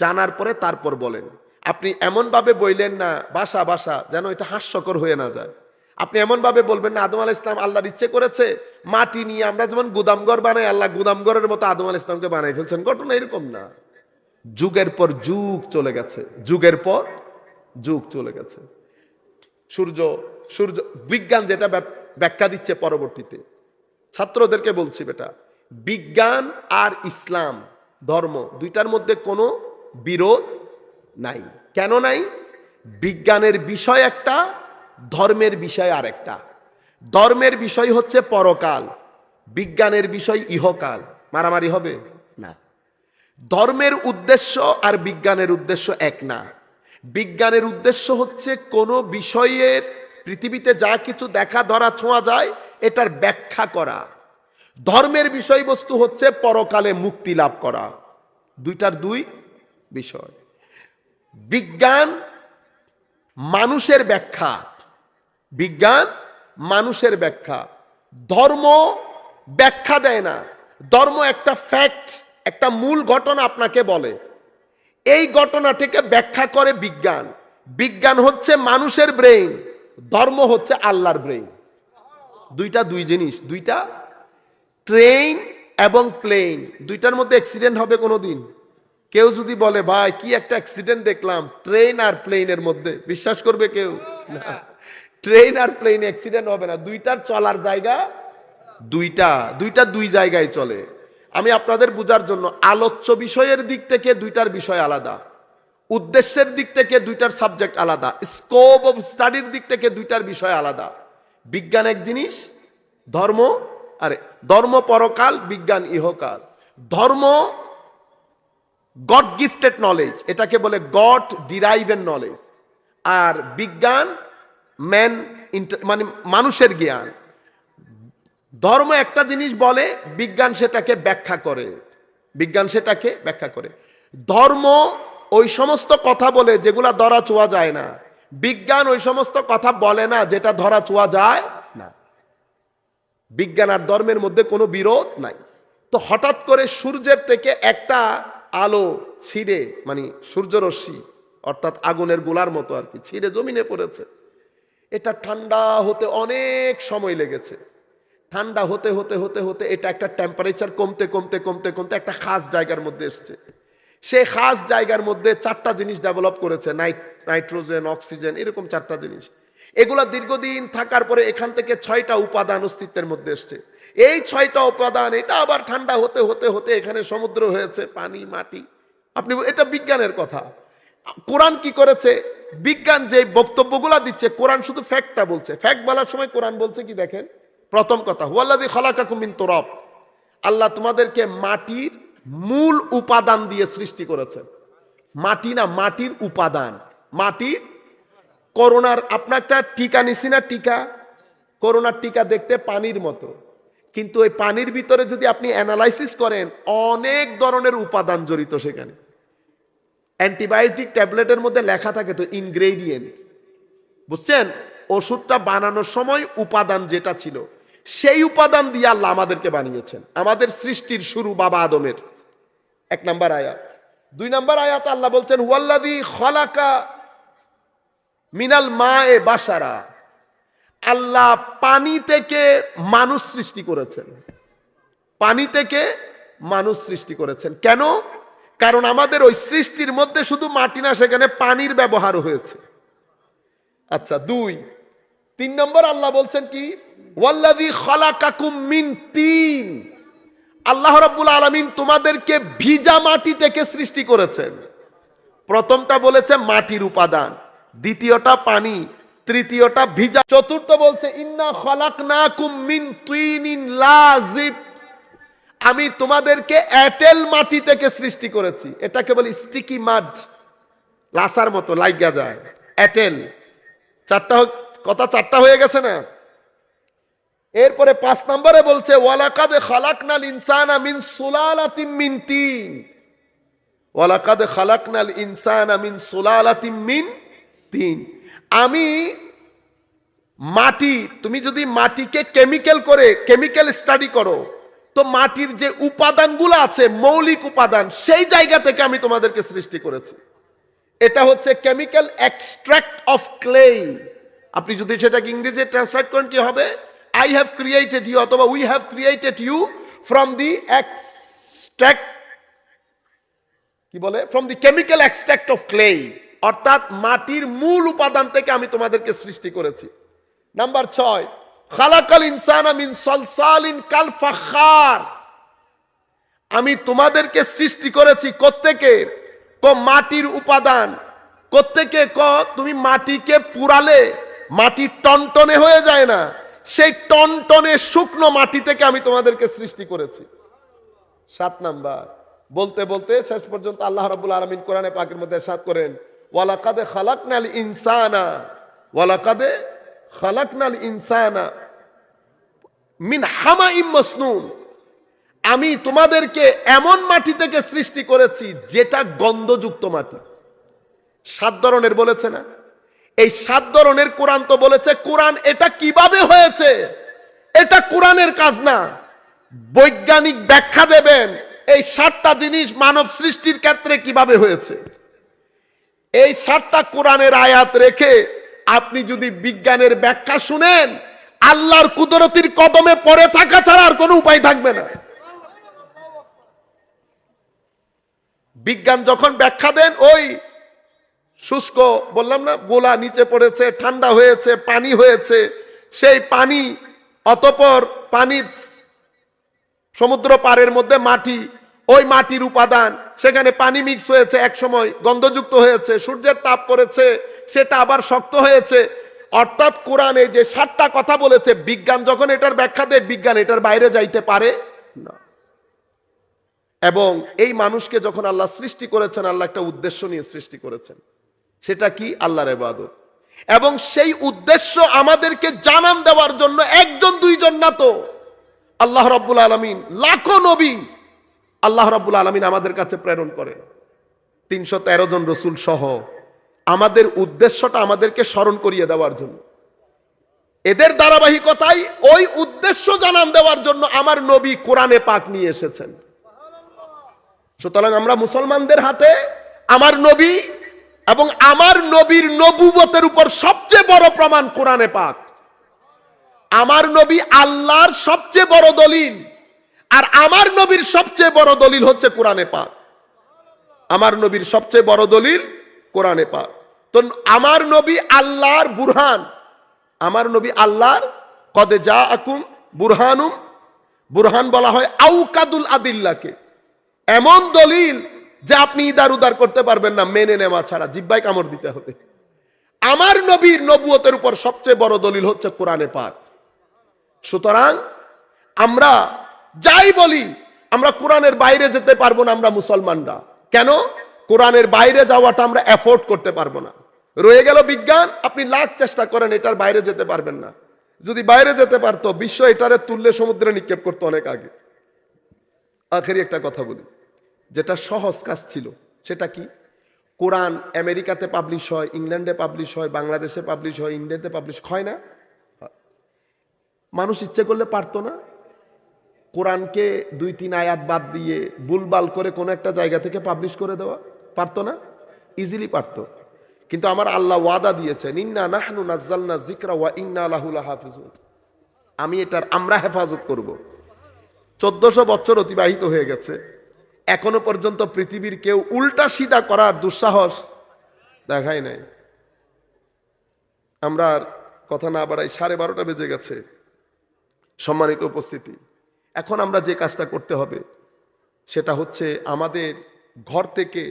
জানার পরে তারপর বলেন। আপনি এমনভাবে বললেন না বাসা বাসা, যেন এটা হাস্যকর হয়ে না যায়। আপনি এমনভাবে বলবেন না আদম আলাইহিস ইসলাম আল্লাহর ইচ্ছে করেছে মাটি নিয়ে, আমরা যেমন গুদামঘর বানাই, আল্লাহ গুদামঘরের মতো আদম আলাইহিস ইসলামকে বানাই ফেলছেন। ঘটনা এরকম না। যুগের পর যুগ চলে গেছে, যুগের পর যুগ চলে গেছে। সূর্য বিজ্ঞান যেটা ব্যাখ্যা দিচ্ছে পরবর্তীতে, ছাত্রদেরকে বলছি, বেটা, বিজ্ঞান আর ইসলাম ধর্ম 2টার মধ্যে কোনো বিরোধ নাই। কেন নাই? বিজ্ঞানের বিষয় একটা, ধর্মের বিষয় আরেকটা। ধর্মের বিষয় হচ্ছে পরকাল, বিজ্ঞানের বিষয় ইহকাল। মারামারি হবে না। ধর্মের উদ্দেশ্য আর বিজ্ঞানের উদ্দেশ্য এক না। বিজ্ঞানের উদ্দেশ্য হচ্ছে কোনো বিষয়ের, পৃথিবীতে যা কিছু দেখা ধরা ছোঁয়া যায় এটার ব্যাখ্যা করা। ধর্মের বিষয়বস্তু হচ্ছে পরকালে মুক্তি লাভ করা। 2টার 2 বিষয়। বিজ্ঞান মানুষের ব্যাখ্যা, বিজ্ঞান মানুষের ব্যাখ্যা। ধর্ম ব্যাখ্যা দেয় না। ধর্ম একটা ফ্যাক্ট, একটা মূল ঘটনা আপনাকে বলে, এই ঘটনাটিকে ব্যাখ্যা করে বিজ্ঞান। বিজ্ঞান হচ্ছে মানুষের ব্রেইন, ধর্ম হচ্ছে আল্লাহর ব্রেইন। 2টা 2 জিনিস। 2টা, ট্রেন এবং প্লেন, 2টার মধ্যে অ্যাক্সিডেন্ট হবে কোনোদিন? কেউ যদি বলে ভাই কি একটা অ্যাক্সিডেন্ট দেখলাম ট্রেন আর প্লেনের মধ্যে, বিশ্বাস করবে কেউ? না, ট্রেন আর প্লেন অ্যাক্সিডেন্ট হবে না। 2টার চলার জায়গা 2টা 2 জায়গায় চলে। আমি আপনাদের বোঝার জন্য, আলোচ্য বিষয়ের দিক থেকে 2টার বিষয় আলাদা, উদ্দেশ্যের দিক থেকে 2টার সাবজেক্ট আলাদা, স্কোপ অফ স্টাডির দিক থেকে 2টার বিষয় আলাদা। বিজ্ঞান এক জিনিস, ধর্ম পরকাল, বিজ্ঞান ইহকাল। ধর্ম গড গিফটেড নলেজ, এটাকে বলে গড ডিরাইভেড নলেজ। আর বিজ্ঞান মানে মানুষের জ্ঞান। ধর্ম একটা জিনিস বলে, বিজ্ঞান সেটাকে ব্যাখ্যা করে। বিজ্ঞান সেটাকে ব্যাখ্যা করে। ধর্ম ওই সমস্ত কথা বলে যেগুলা ধরা ছোঁয়া যায় না। বিজ্ঞান ওই সমস্ত কথা বলে না যেটা ধরা ছোঁয়া যায় না। বিজ্ঞান আর ধর্মের মধ্যে কোনো বিরোধ নাই। তো হঠাৎ করে সূর্যের থেকে একটা আলো ছিঁড়ে, মানে সূর্যরশ্মি অর্থাৎ আগুনের গোলার মতো আর কি, ছিঁড়ে জমিনে পড়েছে। এটা ঠান্ডা হতে অনেক সময় লেগেছে। ঠান্ডা হতে হতে হতে হতে এটা একটা টেম্পারেচার কমতে কমতে কমতে কমতে একটা খাস জায়গার মধ্যে এসছে। সেই খাস জায়গার মধ্যে 4টা জিনিস ডেভেলপ করেছে, নাইট্রোজেন, অক্সিজেন, এরকম 4টা জিনিস। এগুলা দীর্ঘদিন থাকার পরে এখান থেকে 6টা উপাদান অস্তিত্বের মধ্যে এসছে। এই 6টা উপাদান, এটা আবার ঠান্ডা হতে হতে হতে এখানে সমুদ্র হয়েছে, পানি, মাটি। আপনি, এটা বিজ্ঞানের কথা। কোরআন কি করেছে? বিজ্ঞান যে বক্তব্যগুলা দিচ্ছে, কোরআন শুধু ফ্যাক্টটা বলছে। ফ্যাক্ট বলার সময় কোরআন বলছে কি দেখেন, প্রথম কথা, হুয়াল্লাযী খালাকাকুম মিন তুরাব, আল্লাহ তোমাদেরকে মাটির মূল উপাদান দিয়ে সৃষ্টি করেছেন। মাটি না, মাটির উপাদান। মাটির করোনার আপনার একটা টিকা নিছি না, টিকা, করোনার টিকা দেখতে পানির মতো, কিন্তু ওই পানির ভিতরে যদি আপনি অ্যানালাইসিস করেন অনেক ধরনের উপাদান জড়িত সেখানে। অ্যান্টিবায়োটিক ট্যাবলেটের মধ্যে লেখা থাকে তো ইনগ্রেডিয়েন্ট, বুঝছেন? ওষুধটা বানানোর সময় উপাদান যেটা ছিল সেই উপাদান দিয়ে আল্লাহ আমাদেরকে বানিয়েছেন। আমাদের সৃষ্টির শুরু বাবা আদমের, 1 নম্বর আয়াত। 2 নম্বর আয়াত আল্লাহ বলছেন ওয়াল্লাযী খালাকা মিনাল মায়ে বাশারা, আল্লাহ পানি থেকে মানুষ সৃষ্টি করেছেন। পানি থেকে মানুষ সৃষ্টি করেছেন কেন? কারণ আমাদের ওই সৃষ্টির মধ্যে শুধু মাটি না, সেখানে পানির ব্যবহার হয়েছে। আচ্ছা 3 নম্বর আল্লাহ বলছেন কি ওয়াল্লাযী খালাকাকুম মিন তিন, আল্লাহ রাব্বুল আলামিন তোমাদেরকে ভিজা মাটি থেকে সৃষ্টি করেছেন। প্রথমটা বলেছে মাটির উপাদান, দ্বিতীয়টা পানি, তৃতীয়টা ভিজা, চতুর্থ বলছে ইন্না খালাকনাকুম মিন তিনিন লাযিব, আমি তোমাদেরকে এঁটেল মাটি থেকে সৃষ্টি করেছি। এটাকে বলি স্টিকি মাড, লাসার মতো লাগা যায়, এঁটেল। চারটা হয়ে গেছে না? এরপরে 5 নম্বরে বলছে ওয়ালাকাদ খালাকনাল ইনসানা মিন সুলালাতিম মিন তিন, ওয়ালাকাদ খালাকনাল ইনসানা মিন সুলালাতিম মিন তিন। আমি মাটি, তুমি যদি মাটিকে কেমিক্যাল স্টাডি করো তো মাটির যে উপাদানগুলো আছে মৌলিক উপাদান, সেই জায়গা থেকে আমি তোমাদেরকে সৃষ্টি করেছি। এটা হচ্ছে কেমিক্যাল এক্সট্রাক্ট অফ ক্লে। আপনি যদি সেটাকে ইংরেজিতে ট্রান্সলেট করেন কি হবে? আই হ্যাভ ক্রিয়েটেড ইউ, অথবা we have created you from the extract, কি বলে, from the chemical extract of clay, অর্থাৎ মাটির মূল উপাদান থেকে আমি তোমাদেরকে সৃষ্টি করেছি। নাম্বার 6 খালাকাল ইনসানা মিন সলসালিন কাল ফাখার, আমি তোমাদেরকে সৃষ্টি করেছি কোত্থেকে? মাটির উপাদান কোত্থেকে? তুমি মাটিকে পুরালে মাটি টনটনে হয়ে যায় না, সেই টনটনে শুকনো মাটি থেকে আমি তোমাদেরকে সৃষ্টি করেছি। 7 নাম্বার বলতে বলতে শেষ পর্যন্ত আল্লাহ রাব্বুল আলামিন কোরআনে পাকের মধ্যে ইরশাদ করেন ওয়ালাকাদ খালাকনাল ইনসানা, ওয়ালাকাদ খালাকনাল ইনসানা মিন হামাইম মাসনুন, আমি তোমাদেরকে এমন মাটি থেকে সৃষ্টি করেছি যেটা গন্ধযুক্ত মাটি। 7 ধরনের বলেছে না? এই 7 ধরনের কোরআন তো বলেছে। কোরআন এটা কিভাবে হয়েছে এটা কোরআনের কাজ না, বৈজ্ঞানিক ব্যাখ্যা দেবেন এই 7টা জিনিস মানব সৃষ্টির ক্ষেত্রে কিভাবে হয়েছে। এই 7টা কোরআনের আয়াত রেখে আপনি যদি বিজ্ঞানের ব্যাখ্যা শুনেন, আল্লাহর কুদরতির কদমে পড়ে থাকা ছাড়া আর কোনো উপায় থাকবে না। বিজ্ঞান যখন ব্যাখ্যা দেন, ওই শুষ্ক বললাম না, গোলা নিচে পড়েছে, ঠান্ডা হয়েছে, পানি হয়েছে, সেই পানি অতঃপর পানির সমুদ্র পাড়ের মধ্যে মাটি, ওই মাটির উপাদান, সেখানে পানি মিক্স হয়েছে, এক সময় গন্ধযুক্ত হয়েছে, সূর্যের তাপ পড়েছে, সেটা আবার শক্ত হয়েছে। অর্থাৎ কোরআনে যে 7টা কথা বলেছে, বিজ্ঞান যখন এটার ব্যাখ্যা দেয়, বিজ্ঞান এটার বাইরে যাইতে পারে না। এবং এই মানুষকে যখন আল্লাহ সৃষ্টি করেছেন, আল্লাহ একটা উদ্দেশ্য নিয়ে সৃষ্টি করেছেন। সেটা কি? আল্লাহর ইবাদত। এবং সেই উদ্দেশ্য আমাদেরকে জানান দেওয়ার জন্য 1জন 2জন না তো, আল্লাহ রাব্বুল আলামিন লাখো নবী আল্লাহ রাব্বুল আলামিন আমাদের কাছে প্রেরণ করেন, 313 জন রাসূল সহ। আমাদের উদ্দেশ্যটা আমাদেরকে স্মরণ করিয়ে দেওয়ার জন্য, এদের ধারাবাহিকতায় ওই উদ্দেশ্য জানান দেওয়ার জন্য আমার নবী কোরআনে পাক নিয়ে এসেছেন। সুতরাং আমরা মুসলমানদের হাতে আমার নবী এবং আমার নবীর নবুয়তের উপর সবচেয়ে বড় প্রমাণ কোরআনে পাক। আমার নবী আল্লাহর সবচেয়ে বড় দলিল, আর আমার নবীর সবচেয়ে বড় দলিল হচ্ছে কোরআনে পাক। আমার নবীর সবচেয়ে বড় দলিল কোরআনে পাক। তো আমার নবী আল্লাহর বুরহান, আমার নবী আল্লাহর কদে জাআকুম বুরহানুম, বুরহান বলা হয় আউকাদুল আদিল্লাকে, এমন দলিল যে আপনি ইদার উদার করতে পারবেন না, মেনে নেওয়া ছাড়া, জিহ্বায় কামড় দিতে হবে। আমার নবীর নবুয়তের উপর সবচেয়ে বড় দলিল হচ্ছে কোরআনে পাক। সুতরাং আমরা যাই বলি, আমরা কোরআনের বাইরে যেতে পারবো না আমরা মুসলমানরা। কেন? কোরআনের বাইরে যাওয়াটা আমরা এফোর্ড করতে পারবো না। রয়ে গেল বিজ্ঞান, আপনি লাখ চেষ্টা করেন এটার বাইরে যেতে পারবেন না। যদি বাইরে যেতে পারতো বিশ্ব এটারে তুললে সমুদ্রে নিক্ষেপ করতো অনেক আগে। আখেরি একটা কথা বলি, যেটা সহজ কাজ ছিল সেটা কি? কোরআন আমেরিকাতে পাবলিশ হয়, ইংল্যান্ডে পাবলিশ হয়, বাংলাদেশে পাবলিশ হয়, ইন্ডিয়াতে পাবলিশ হয় না? মানুষ ইচ্ছে করলে পারতো না কোরআনকে 2-3 আয়াত বাদ দিয়ে বুলবাল করে কোনো একটা জায়গা থেকে পাবলিশ করে দেওয়া? পারতো না? ইজিলি পারতো। কিন্তু আমার আল্লাহ ওয়াদা দিয়েছেন, ইন্না নাহনু নাজ্জালনা যিকরা ওয়া ইন্না লাহু লাহাফিজুন, আমরা হেফাজত করব। 1400 বছর অতিবাহিত হয়ে গেছে, এখনো পর্যন্ত পৃথিবীর কেউ উল্টা সিধা করার দুঃসাহস দেখায় নাই। আমরা আর কথা না বাড়াই, 12:30 বেজে গেছে। সম্মানিত উপস্থিতি, এখন আমরা যে কাজটা করতে হবে সেটা হচ্ছে আমাদের ঘর থেকে,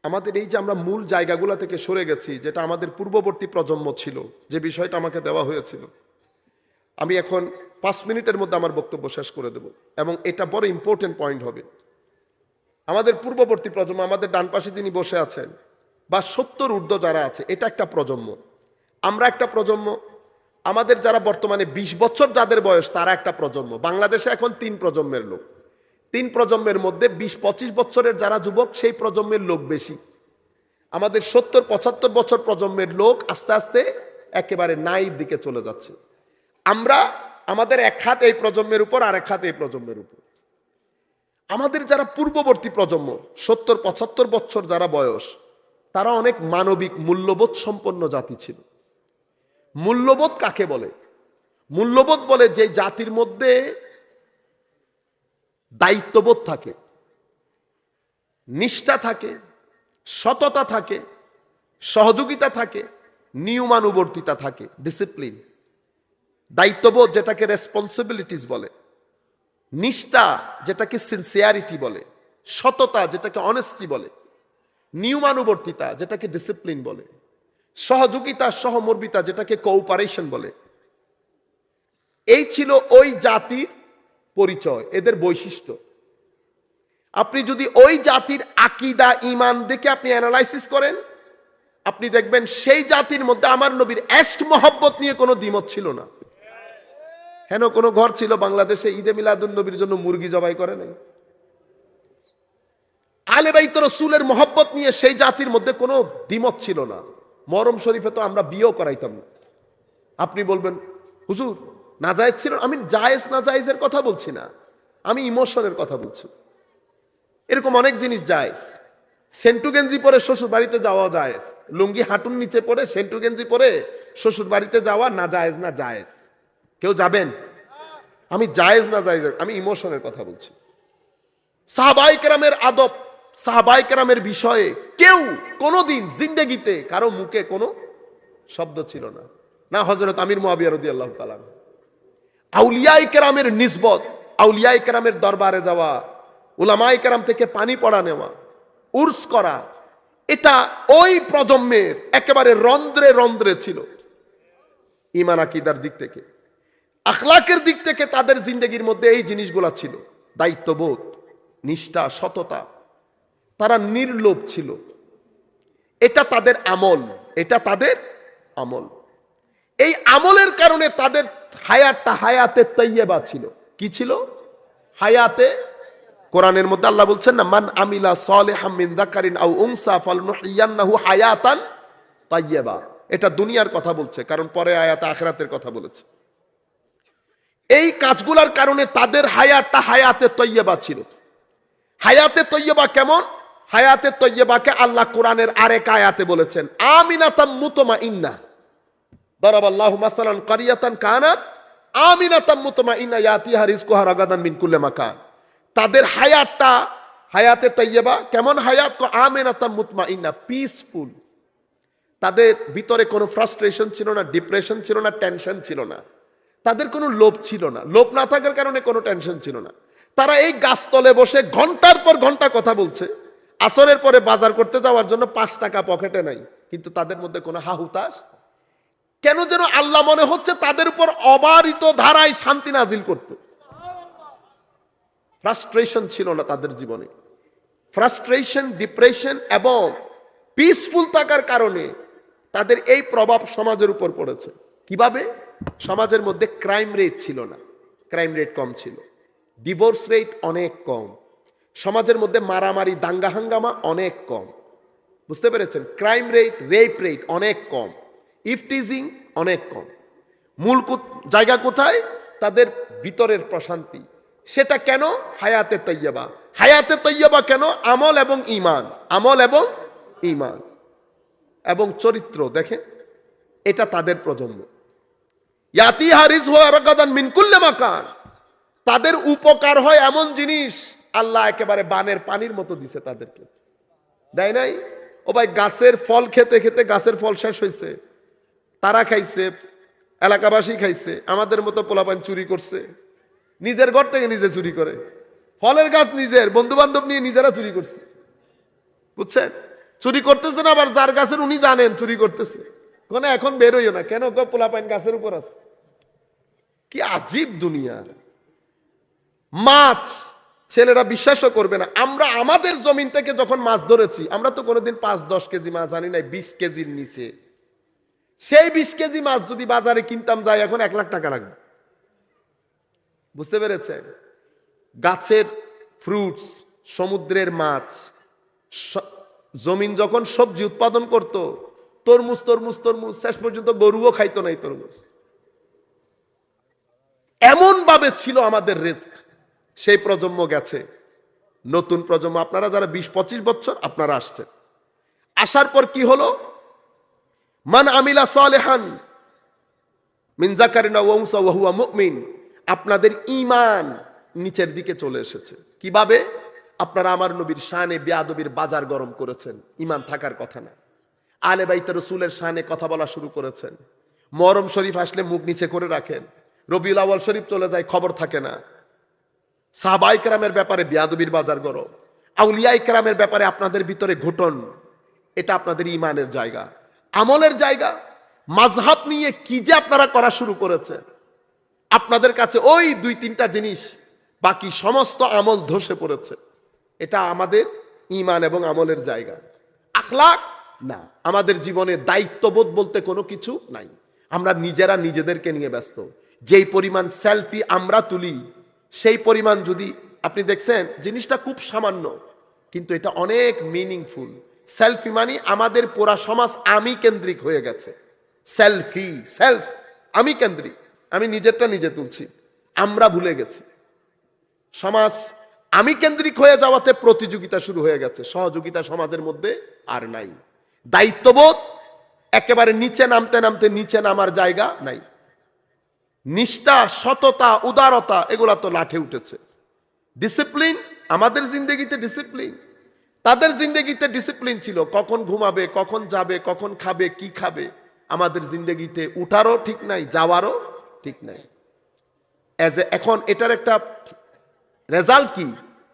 আমাদের এই যে আমরা মূল জায়গাগুলো থেকে সরে গেছি, যেটা আমাদের পূর্ববর্তী প্রজন্ম ছিল, যে বিষয়টা আমাকে দেওয়া হয়েছিল, আমি এখন 5 মিনিটের মধ্যে আমার বক্তব্য শেষ করে দেব, এবং এটা বড় ইম্পর্টেন্ট পয়েন্ট হবে। আমাদের পূর্ববর্তী প্রজন্ম, আমাদের ডান পাশে যিনি বসে আছেন বা 70 ঊর্ধ্ব যারা আছে, এটা একটা প্রজন্ম, আমরা একটা প্রজন্ম। আমাদের যারা বর্তমানে 20 বছর যাদের বয়স, তারা একটা প্রজন্ম। বাংলাদেশে এখন 3 প্রজন্মের লোক, 3 প্রজন্মের মধ্যে 20-25 বছরের যারা যুবক, সেই প্রজন্মের লোক বেশি। আমাদের 70-75 বছর প্রজন্মের লোক আস্তে আস্তে একেবারে নাইর দিকে চলে যাচ্ছে। আমরা আমাদের এক হাত এই প্রজন্মের উপর, আর এক হাত এই প্রজন্মের উপর। আমাদের যারা পূর্ববর্তী প্রজন্ম, 70-75 বছর যারা বয়স, তারা অনেক মানবিক মূল্যবোধ সম্পন্ন জাতি ছিল। মূল্যবোধ কাকে বলে? মূল্যবোধ বলে যে জাতির মধ্যে দায়িত্ববোধ থাকে, নিষ্ঠা থাকে, সততা থাকে, সহযোগিতা থাকে, নিয়মানুবর্তিতা থাকে, ডিসিপ্লিন। দায়িত্ববোধ যেটাকে রেসপন্সিবিলিটিস বলে, নিষ্ঠা যেটাকে সিনসিয়ারিটি বলে, সততা যেটাকে অনেস্টি বলে, নিয়মানুবর্তিতা যেটাকে ডিসিপ্লিন বলে, সহযোগিতা সহমর্মিতা যেটাকে কোঅপারেশন বলে। এই ছিল ওই জাতির পরিচয়, এদের বৈশিষ্ট্য। আপনি যদি ওই জাতির আকীদা ঈমান দেখে আপনি অ্যানালাইসিস করেন, আপনি দেখবেন সেই জাতির মধ্যে আমার নবীর এশক মহব্বত নিয়ে কোনো দ্বিমত ছিল না। হেন কোনো ঘর ছিল বাংলাদেশে ঈদে মিলাদুন নবীর জন্য মুরগি জবাই করে নাই? আলে বাইত রাসূলের মহব্বত নিয়ে সেই জাতির মধ্যে কোনো দ্বিমত ছিল না। মহরম শরীফে তো আমরা বিয়েও করাইতাম না। আপনি বলবেন হুজুর নাজায়েজ ছিল, আমি জায়েজ না জায়েজের কথা বলছি না, আমি ইমোশনের কথা বলছি। এরকম অনেক জিনিস জায়েজ। সেন্টু গেঞ্জি পরে শ্বশুর বাড়িতে যাওয়া জায়েজ, লুঙ্গি হাঁটুর নিচে পরে সেন্টু গেঞ্জি পরে শ্বশুর বাড়িতে যাওয়া না জায়েজ না জায়েজ? কেউ যাবেন? আমি জায়েজ না জায়েজ, আমি ইমোশনের কথা বলছি। সাহাবায়ে কেরামের আদব, সাহাবায়ে কেরামের বিষয়ে কেউ কোনোদিন জিন্দেগিতে কারো মুখে কোনো শব্দ ছিল না, না হযরত আমির মুয়াবিয়া রাদিয়াল্লাহু তাআলা। আউলিয়ায়ে কেরামের নিসবত, আউলিয়ায়ে কেরামের দরবারে যাওয়া, উলামায়ে কেরাম থেকে পানি পড়া নেওয়া, উর্স করা, এটা ওই প্রজন্মের একেবারে রন্ধ্রে রন্ধ্রে ছিল। ঈমান আকীদার দিক থেকে, আখলাকের দিক থেকে তাদের জিন্দেগির মধ্যে এই জিনিসগুলো ছিল। দায়িত্ববোধ, নিষ্ঠা, সততা, তারা নির্লোভ ছিল। এটা তাদের আমল, এটা তাদের আমল। এই আমলের কারণে তাদের হায়াতটা হায়াতে তাইয়্যিবা ছিল। কি ছিল? হায়াতে। কোরআনের মধ্যে আল্লাহ বলছেন না, মান আমিলা সালিহাম মিন যাকারিন আও উনসা ফালনুহইয়ান্নাহু হায়াতান তাইয়্যিবা। এটা দুনিয়ার কথা বলছে, কারণ পরে আয়াতে আখিরাতের কথা বলেছে। এই কাজগুলোর কারণে তাদের হায়াতটা হায়াতে তাইয়্যিবা ছিল। হায়াতে তাইয়্যিবা কেমন? হায়াতে তাইয়্যিবাকে আল্লাহ কোরআনের আরেক আয়াতে বলেছেন আমিনাতাম মুতমাইন্না। দারাবাল্লাহু মাসালান কারিয়াতান কানাত আমিনাতাম মুতমাইন্না ইয়াতিহা রিজকুহা রাগাদান মিন কুল্লি মাকান। তাদের হায়াতটা হায়াতে তাইয়্যিবা কেমন? হায়াত কো আমিনাতাম মুতমাইন্না, পিসফুল। তাদের ভিতরে কোনো ফ্রাস্ট্রেশন ছিল না, ডিপ্রেশন ছিল না, টেনশন ছিল না। তাদের কোনো লোভ ছিল না, লোভ না থাকার কারণে কোনো টেনশন ছিল না। তারা এই গাছতলে বসে ঘন্টার পর ঘন্টা কথা বলছে, আসরের পরে বাজার করতে যাওয়ার জন্য 5 টাকা পকেটে নাই, কিন্তু তাদের মধ্যে কোনো হাহুতাশ। কেন যেন আল্লাহ মনে হচ্ছে তাদের উপর অবারিত ধারায় শান্তি নাজিল করত। ফ্রাস্ট্রেশন ছিল না তাদের জীবনে। ফ্রাস্ট্রেশন, ডিপ্রেশন এবং পিসফুল থাকার কারণে তাদের এই প্রভাব সমাজের উপর পড়েছে। কিভাবে? সমাজের মধ্যে ক্রাইম রেট ছিল না, ক্রাইম রেট কম ছিল, ডিভোর্স রেট অনেক কম, সমাজের মধ্যে মারামারি দাঙ্গা হাঙ্গামা অনেক কম। বুঝতে পেরেছেন? ক্রাইম রেট, রেপ রেট অনেক কম, ইফটিজিং অনেক কম। মূল জায়গা কোথায়? তাদের ভিতরের প্রশান্তি। সেটা কেন? হায়াতে তৈয়বা। হায়াতে তৈয়বা কেন? আমল এবং ঈমান, আমল এবং ঈমান এবং চরিত্র। দেখেন, এটা তাদের প্রজন্ম। ইয়াতি হারিস ওয়া রাগাদান মিন কুল্লি মাকান। তাদের উপকার হয় এমন জিনিস আল্লাহ একেবারে বানের পানির মতো দিছে তাদেরকে, দেয় নাই? ও ভাই, গাছের ফল খেতে খেতে গাছের ফল শেষ হয়েছে, তারা খাইছে, এলাকাবাসী খাইছে, আমাদের মতো পোলাপান চুরি করছে, নিজের ঘর থেকে নিজে চুরি করে, ফলের গাছ নিজের, বন্ধু বান্ধব নিয়ে নিজেরা চুরি করছে। বুঝছেন? চুরি করতেছে না, আবার যার গাছের উনি জানেন চুরি করতেছে, কোন এখন বের হইও না কেন, পোলাপান গাছের উপর আছে। কি আজীব দুনিয়া। মাছ ছেলেরা বিশ্বাসও করবে না, আমরা আমাদের জমিন থেকে যখন মাছ ধরেছি, আমরা তো কোনোদিন 5-10 কেজি মাছ আনি নাই, 20 কেজির নিচে। সেই 20 কেজি মাছ যদি বাজারে কিনতাম যাই, এখন 1 লাখ টাকা লাগবে। বুঝতে পেরেছেন? গাছের ফ্রুটস, সমুদ্রের মাছ, জমিন যখন সবজি উৎপাদন করত, তরমুজ তরমুজ তরমুজ, শেষ পর্যন্ত গরুও খাইতো নাই তরমুজ। এমন ভাবে ছিল আমাদের রিস্ক। সেই প্রজন্ম গেছে, নতুন প্রজন্ম, আপনারা যারা 20-25 বছর আপনারা আসছেন। আসার পর কি হলো? মান আমিলা সালেহান মিন যাকারিন ওয়া উনসা ওয়া হুয়া মুমিন। আপনাদের ঈমান নিচের দিকে চলে এসেছে। কিভাবে? আপনারা আমার নবীর শানে বেয়াদবির বাজার গরম করেছেন, ঈমান থাকার কথা না। আলে বাইতে রাসূলের শানে কথা বলা শুরু করেছেন। মুহররম শরীফ আসলে মুখ নিচে করে রাখেন, রবিউল আউয়াল শরীফ চলে যায়, খবর থাকে না। সাহাবায়ে কেরামের ব্যাপারে বেয়াদবির বাজার গরম, আউলিয়ায়ে কেরামের ব্যাপারে আপনাদের ভিতরে ঘটন। এটা আপনাদের ঈমানের জায়গা, আমলের জায়গা। মাযহাব নিয়ে কি যে আপনারা করা শুরু করেছেন, আপনাদের কাছে ওই 2-3টা জিনিস, বাকি সমস্ত আমল ধসে পড়েছে। এটা আমাদের ঈমান এবং আমলের জায়গা। আখলাক না, আমাদের জীবনে দায়িত্ববোধ বলতে কোনো কিছু নাই। আমরা নিজেরা নিজেদেরকে নিয়ে ব্যস্ত। যেই পরিমাণ সেলফি আমরা তুলি, সেই পরিমাণ যদি আপনি দেখছেন, জিনিসটা খুব সামান্য, কিন্তু এটা অনেক মিনিংফুল। সেলফি মানে আমাদের পুরা সমাজ আমি কেন্দ্রিক হয়ে গেছে। সেলফি, সেলফ, আমি কেন্দ্রিক, আমি নিজেরটা নিজে তুলছি, আমরা ভুলে গেছি। সমাজ আমি কেন্দ্রিক হয়ে যাওয়াতে প্রতিযোগিতা শুরু হয়ে গেছে, সহযোগিতা সমাজের মধ্যে আর নাই। দায়িত্ববোধ একেবারে নিচে নামতে নামতে নিচে নামার জায়গা নাই। নিষ্ঠা, সততা, উদারতা এগুলা তো লাঠে উঠেছে। ডিসিপ্লিন, আমাদের জিন্দেগিতে ডিসিপ্লিন, তাদের জিন্দেগিতে ডিসিপ্লিন ছিল। কখন ঘুমাবে, কখন যাবে, কখন খাবে, কি খাবে, আমাদের জিন্দেগিতে উঠারও ঠিক নাই, যাওয়ারও ঠিক নাই। এখন এটার একটা রেজাল্ট কি?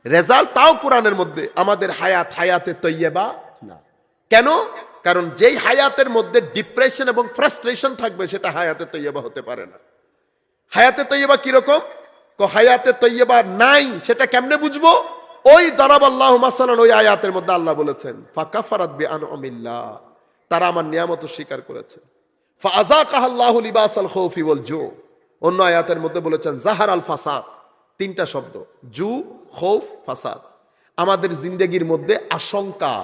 রেজাল্ট তাও কোরআনের মধ্যে, আমাদের হায়াত হায়াতে তৈয়বা না। কেন? কারণ যেই হায়াতের মধ্যে ডিপ্রেশন এবং ফ্রাস্ট্রেশন থাকবে, সেটা হায়াতে তৈয়বা হতে পারে না। হায়াতে তৈয়বা কিরকম? হায়াতে তৈয়বা নাই, সেটা কেমনে বুঝবো? ওই দারাবাল্লাহু মাসালান, ওই আয়াতের মধ্যে আল্লাহ বলেছেন ফাকাফারাত বিআনউমিল্লাহ, তারা আমার নিয়ামত স্বীকার করেছে। ফাআযাকাহাল্লাহু লিবাসাল খাউফি ওয়াল জু। অন্য আয়াতের মধ্যে বলেছেন জাহারাল ফাসাদ। 3টা শব্দ, জু, খৌফ, ফাসাদ। আমাদের জিন্দেগির মধ্যে আশঙ্কা,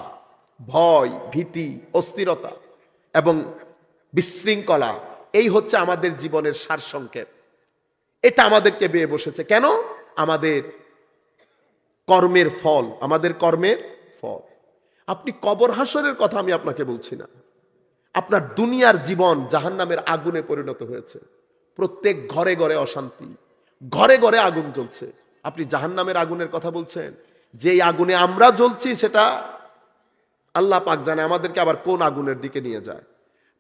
ভয়, ভীতি, অস্থিরতা এবং বিশৃঙ্খলা, এই হচ্ছে আমাদের জীবনের সারসংক্ষেপ। এটা আমাদেরকে বেয়ে বসেছে। কেন? আমাদের কর্মের ফল, আমাদের কর্মের ফল। আপনি কবর হাসরের কথা আমি আপনাকে বলছি না। আপনার দুনিয়ার জীবন জাহান্নামের আগুনে পরিণত হয়েছে। প্রত্যেক ঘরে ঘরে অশান্তি, ঘরে ঘরে আগুন জ্বলছে। আপনি জাহান্নামের আগুনের কথা বলছেন। যেই আগুনে আমরা জ্বলছি, সেটা আল্লাহ পাক জানে আমাদেরকে আবার কোন আগুনের দিকে নিয়ে যায়।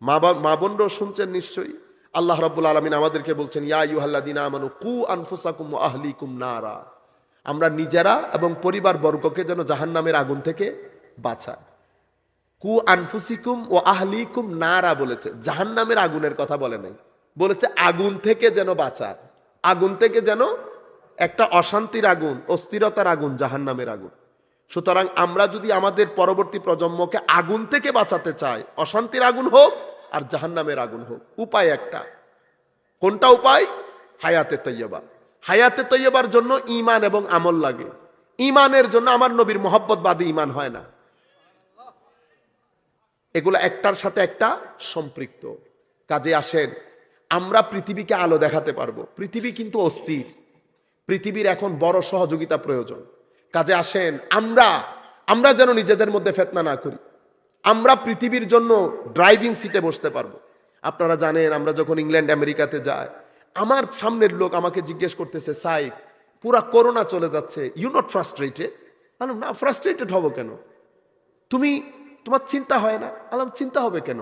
মা বোনরাও শুনছেন নিশ্চয়ই। আল্লাহ রাব্বুল আলামিন আমাদেরকে বলছেন ইয়া আইয়ুহাল্লাযীনা আমানু কু আনফুসাকুম ওয়া আহলিকুম নারা। আমরা নিজেরা এবং পরিবার বর্গকে যেন জাহান্নামের আগুন থেকে বাঁচাই। কু আনফুসিকুম ও আহলিকুম নারা বলেছে, জাহান্নামের আগুনের কথা বলে নাই, বলেছে আগুন থেকে যেন বাঁচায়। আগুন থেকে যেন, একটা অশান্তির আগুন, অস্থিরতার আগুন জাহান্নামের আগুন। সুতরাং আমরা যদি আমাদের পরবর্তী প্রজন্মকে আগুন থেকে বাঁচাতে চাই, অশান্তির আগুন হোক আর জাহান্নামের আগুন হোক, উপায় একটা। কোনটা উপায়? হায়াতে তৈয়বা। হায়াতে তৈয়বার জন্য ঈমান এবং আমল লাগে। ঈমানের জন্য আমার নবীর মহব্বত বাদে ঈমান হয় না। এগুলো একটার সাথে একটা সম্পৃক্ত। কাজে আসেন, আমরা পৃথিবীকে আলো দেখাতে পারবো। পৃথিবী কিন্তু অস্থির, পৃথিবীর এখন বড় সহযোগিতা প্রয়োজন। কাজে আসেন, আমরা যেন নিজেদের মধ্যে ফিতনা না করি। আমরা পৃথিবীর জন্য ড্রাইভিং সিটে বসতে পারবো। আপনারা জানেন, আমরা যখন ইংল্যান্ড আমেরিকাতে যাই, আমার সামনের লোক আমাকে জিজ্ঞেস করতেছে, সাইফ পুরা করোনা চলে যাচ্ছে, ইউ নট ফ্রাস্ট্রেটেড? বললাম না, ফ্রাস্ট্রেটেড হব কেন? তোমার চিন্তা হয় না? বললাম চিন্তা হবে কেন?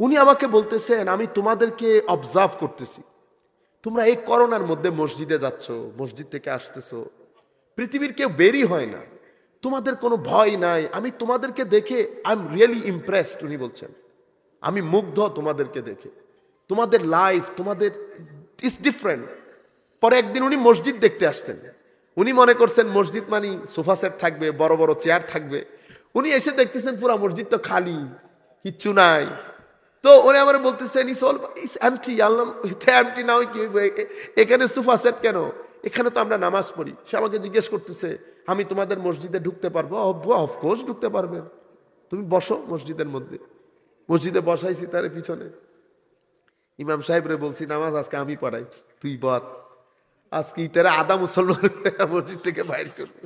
উনি আমাকে বলতেছেন, আমি তোমাদেরকে অবজার্ভ করতেছি, তোমরা এই করোনার মধ্যে মসজিদে যাচ্ছ, মসজিদ থেকে আসতেছো, পৃথিবীর কেউ বেরই হয় না, তোমাদের কোনো ভয় নাই। আমি তোমাদেরকে দেখে আই এম রিয়েলি ইমপ্রেসড। উনি বলছেন, আমি মুগ্ধ তোমাদেরকে দেখে, তোমাদের লাইফ, তোমাদের ইজ ডিফারেন্ট। পরে একদিন উনি মসজিদ দেখতে আসতেন। উনি মনে করছেন মসজিদ মানে সোফা সেট থাকবে, বড় বড় চেয়ার থাকবে। উনি এসে দেখতেছেন পুরো মসজিদ তো খালি, কিচ্ছু নাই। তো উনি আমার বলতেছেন, ইটস এমটি। আল্লাহ এমটি না কি এখানে সোফা সেট কেন? এখানে তো আমরা নামাজ পড়ি। সে আমাকে জিজ্ঞেস করতেছে, আমি তোমাদের মসজিদে ঢুকতে পারবো? অফকোর্স ঢুকতে পারবেন, তুমি বসো মসজিদের মধ্যে। মসজিদে বসাইছি তার পিছনে। ইমাম সাহেবরে বলছি, নামাজ আজকে আমি পড়াই, তুই বল। আজকে তারা আধা মুসলমান মসজিদ থেকে বাইর করবে।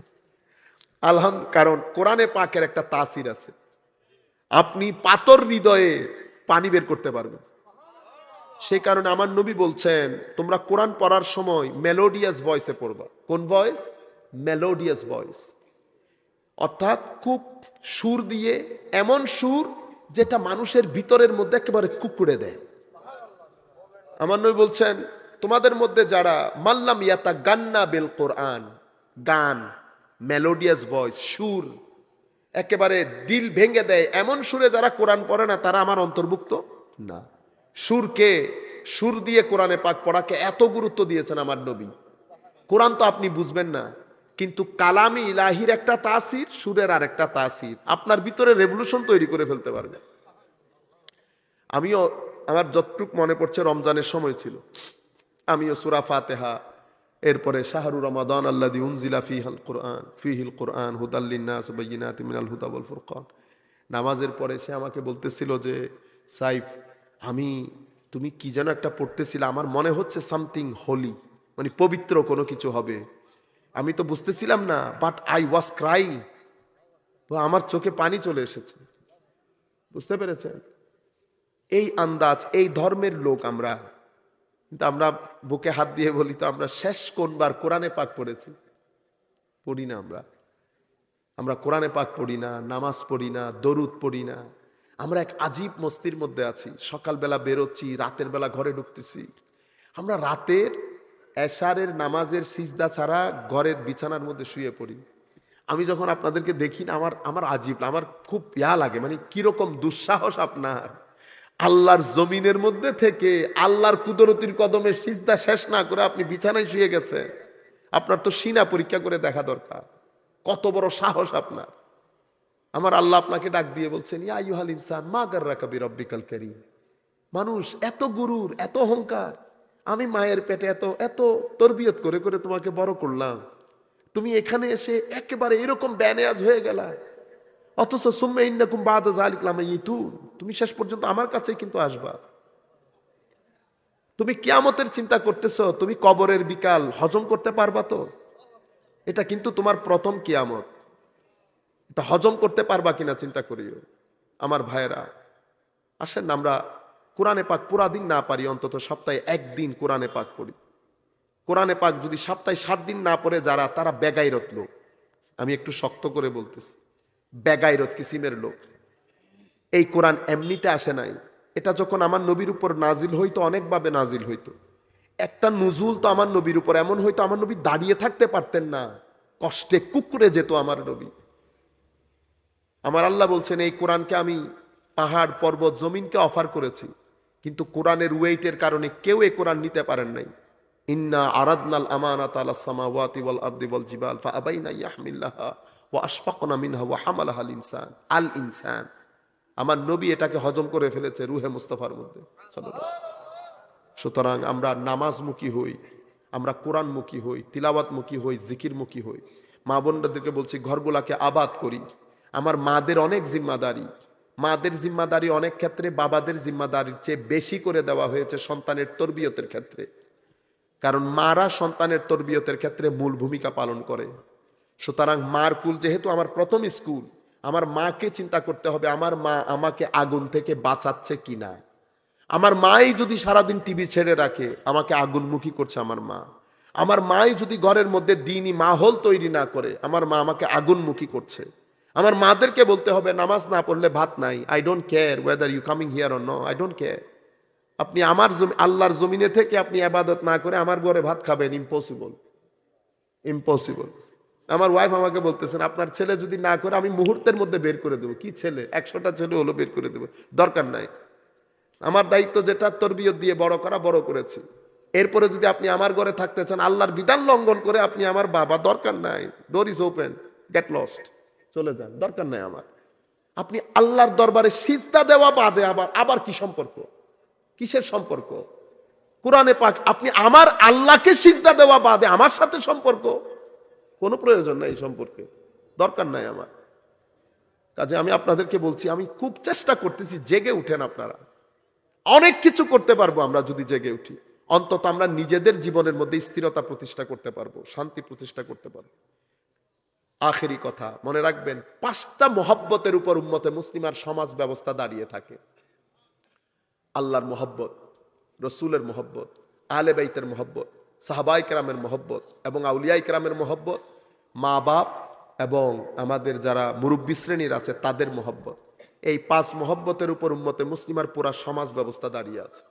কারণ কোরআনে পাকের একটা তাসির আছে। আপনি পাথর হৃদয়ে পানি বের করতে পারবেন। সেই কারণে আমার নবী বলছেন, তোমরা কোরআন পড়ার সময় মেলোডিয়াস ভয়েসে পড়বা। কোন ভয়েস? মেলোডিয়াস ভয়েস, অর্থাৎ খুব সুর দিয়ে, এমন সুর যেটা মানুষের ভিতরের মধ্যে একেবারে কুকুরে দেয়। আমার নবী বলছেন, তোমাদের মধ্যে যারা মাল্লাম ইয়াতা গান্না বিল কোরআন, গান, মেলোডিয়াস ভয়েস, সুর একেবারে দিল ভেঙে দেয়, এমন সুরে যারা কোরআন পড়ে না, তারা আমার অন্তর্ভুক্ত না। সুর দিয়ে কোরআনে পাক পড়াকে এত গুরুত্ব দিয়েছেন আমার নবী। কোরআন তো আপনি বুঝবেন না, কিন্তু কালামি ইলাহির একটা তাসির, সুরের আর একটা তাসির আপনার ভিতরে রেভলিউশন তৈরি করে ফেলতে পারবে। আমার যতটুক মনে পড়ছে, রমজানের সময় ছিল, আমিও সূরা ফাতিহা, এরপরে শাহরু রমাদান আল্লাযী উনজিলা ফীহিল কুরআন হুদাল লিন-নাস ওয়া বাইয়িনাতিন মিনাল হুদা ওয়াল ফুরকান। নামাজের পরে সে আমাকে বলতেছিল যে, সাইফ তুমি কি যেন একটা পড়তেছিল, আমার মনে হচ্ছে সামথিং হোলি, মানে পবিত্র কোনো কিছু হবে। আমি তো বুঝতেছিলাম না, বাট আই ওয়াজ ক্রাইং। আমার চোখে পানি চলে এসেছে। বুঝতে পেরেছেন? এই আন্দাজ, এই ধর্মের লোক আমরা। কিন্তু আমরা বুকে হাত দিয়ে বলি, তো আমরা শেষ কোনবার কোরআনে পাক পড়েছি? পড়ি না। আমরা কোরআনে পাক পড়ি না, নামাজ পড়ি না, দরুদ পড়ি না। আমরা এক আজীব মস্তির মধ্যে আছি। সকালবেলা বেরোচ্ছি, রাতের বেলা ঘরে ঢুকতেছি। আমরা রাতের এশারের নামাজের সিজদা ছাড়া ঘরের বিছানার মধ্যে শুয়ে পড়ি। আমি যখন আপনাদেরকে দেখি না, আমার আজীব, আমার খুব লাগে, মানে কিরকম দুঃসাহস আপনার। আল্লাহর জমিনের মধ্যে থেকে আল্লাহর কুদরতির কদমে সিজদা শেষ না করে আপনি বিছানায় শুয়ে গেছেন। আপনার তো সিনা পরীক্ষা করে দেখা দরকার, কত বড় সাহস আপনার। আমার আল্লাহ আপনাকে ডাক দিয়ে বলছেন, ইয়া আইয়ুহাল ইনসান মা গাররাকা বিরাব্বিকাল কারীম। মানুষ, এত গুরুর, এত অহংকার। আমি মায়ের পেটে এত তরবিয়ত করে করে তোমাকে বড় করলাম, তুমি এখানে এসে একেবারে এরকম ব্যানেয়াজ হয়ে গেলা। অথচ সুম্মা ইন্নাকুম বাদা যালিকা লামাইতুন, তুমি শেষ পর্যন্ত আমার কাছেই কিন্তু আসবা। তুমি কিয়ামতের চিন্তা করতেছো, তুমি কবরের বিকাল হজম করতে পারবা তো? এটা কিন্তু তোমার প্রথম কিয়ামত। এটা হজম করতে পারবা কিনা চিন্তা করিও। আমার ভাইয়েরা, আসেন আমরা কোরআনে পাক পুরা দিন না পারি, অন্তত সপ্তাহে একদিন কোরআনে পাক পড়ি। কোরআনে পাক যদি সপ্তাহে 7 দিন না পড়ে যারা, তারা বেগাইরত লোক। আমি একটু শক্ত করে বলতেছি, বেগাইরত কিসিমের লোক। এই কোরআন এমনিতে আসে নাই। এটা যখন আমার নবীর উপর নাজিল হইতো, অনেকভাবে নাজিল হইতো। একটা নুজুল তো আমার নবীর উপর এমন হইতো, আমার নবী দাঁড়িয়ে থাকতে পারতেন না, কষ্টে কুকুরে যেত আমার নবী। আমার আল্লাহ বলছেন, এই কোরআনকে আমি পাহাড় পর্বত জমিনকে অফার করেছি, কিন্তু কোরআনের ওয়েটের কারণে কেউ এই কোরআন নিতে পারেন নাই। ইন্না আরাদনাল আমানাতা আলাস সামাওয়াতি ওয়াল আরদি ওয়াল জিবাল ফাআবাইনা ইয়াহমিলাহা ওয়া আশফাকনা মিনহা ওয়া হামালাহাল ইনসান আল ইনসান। আমার নবী এটাকে হজম করে ফেলেছে রুহে মুস্তাফার মধ্যে। সুতরাং আমরা নামাজমুখী হই, আমরা কোরআনমুখী হই, তিলাওয়াতমুখী হই, জিকিরমুখী হই। মা বোনদেরকে বলছি ঘরগুলাকে আবাদ করি। আমার মাদের অনেক জিম্মাদারি, মাদের জিম্মাদারি অনেক ক্ষেত্রে বাবাদের জিম্মাদারির চেয়ে বেশি করে দেওয়া হয়েছে সন্তানের তরবিয়তের ক্ষেত্রে। কারণ মারা সন্তানের তরবিয়তের ক্ষেত্রে মূল ভূমিকা পালন করে। সুতরাং মার কুল যেহেতু আমার প্রথম স্কুল, আমার মাকে চিন্তা করতে হবে আমার মা আমাকে আগুন থেকে বাঁচাচ্ছে কিনা। আমার মাই যদি সারাদিন টিভি ছেড়ে রাখে আমাকে আগুনমুখী করছে আমার মা। আমার মাই যদি ঘরের মধ্যে দ্বীনি মাহল তৈরি না করে আমার মা আমাকে আগুনমুখী করছে। আমার মাদেরকে বলতে হবে নামাজ না পড়লে ভাত নাই। I don't care whether you coming here or no, I don't care. আপনি আমার আল্লাহর জমিনে থেকে আপনি ইবাদত না করে আমার ঘরে ভাত খাবেন, ইম্পসিবল, ইম্পসিবল। আমার ওয়াইফ আমাকে বলতেছেন আপনার ছেলে যদি না করে আমি মুহূর্তের মধ্যে বের করে দেবো। কি ছেলে? 100টা ছেলে হলো বের করে দেবো, দরকার নাই। আমার দায়িত্ব যেটা তরবিয়ত দিয়ে বড় করা, বড় করেছি। এরপরে যদি আপনি আমার ঘরে থাকতে চান আল্লাহর বিধান লঙ্ঘন করে আপনি আমার বাবা, দরকার নাই। Door is open, get lost, চলে যান, দরকার নাই আমার। আপনি আল্লাহর দরবারে সিজদা দেওয়া বাদে আবার কি সম্পর্ক? কিসের সম্পর্ক? কোরআনে পাক আপনি আমার আল্লাহকে সিজদা দেওয়া বাদে আমার সাথে সম্পর্ক, কোনো প্রয়োজন নাই সম্পর্কে, দরকার নাই আমার। কাজে আমি আপনাদেরকে বলছি আমি খুব চেষ্টা করতেছি জেগে উঠেন আপনারা। অনেক কিছু করতে পারবো আমরা যদি জেগে উঠি। অন্তত আমরা নিজেদের জীবনের মধ্যে স্থিরতা প্রতিষ্ঠা করতে পারবো, শান্তি প্রতিষ্ঠা করতে পারবো। আখেরি কথা মনে রাখবেন, 5টা মহব্বতের উপর উম্মতে মুসলিমার সমাজ ব্যবস্থা দাঁড়িয়ে থাকে। আল্লাহর মহব্বত, রসুলের মহব্বত, আলে বাইতের মহব্বত, সাহাবাই কেরামের মহব্বত এবং আউলিয়াই কেরামের মহব্বত, মা বাপ এবং আমাদের যারা মুরব্বী শ্রেণীর আছে তাদের মহব্বত। এই 5 মহব্বতের উপর উম্মতে মুসলিমার পুরা সমাজ ব্যবস্থা দাঁড়িয়ে আছে।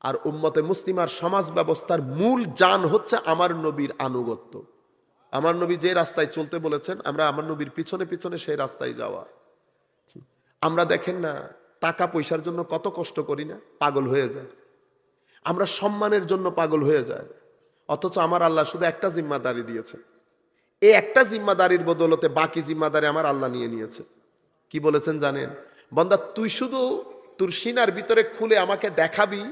আর উম্মতে মুসলিমার সমাজ ব্যবস্থার মূল জান হচ্ছে আমার নবীর আনুগত্য। আমার নবী যে রাস্তায় চলতে বলেছেন আমরা আমার নবীর পিছনে পিছনে সেই রাস্তায় যাওয়া। আমরা দেখেন না টাকা পয়সার জন্য কত কষ্ট করি না, পাগল হয়ে যায়। আমরা সম্মানের জন্য পাগল হয়ে যায়। অথচ আমার আল্লাহ শুধু একটা জিম্মাদারি দিয়েছে। এই একটা জিম্মাদারির বদৌলতে বাকি জিম্মাদারি আমার আল্লাহ নিয়ে নিয়েছে। কি বলেছেন জানেন? বান্দা তুই শুধু তোর সিনার ভিতরে খুলে আমাকে দেখাবি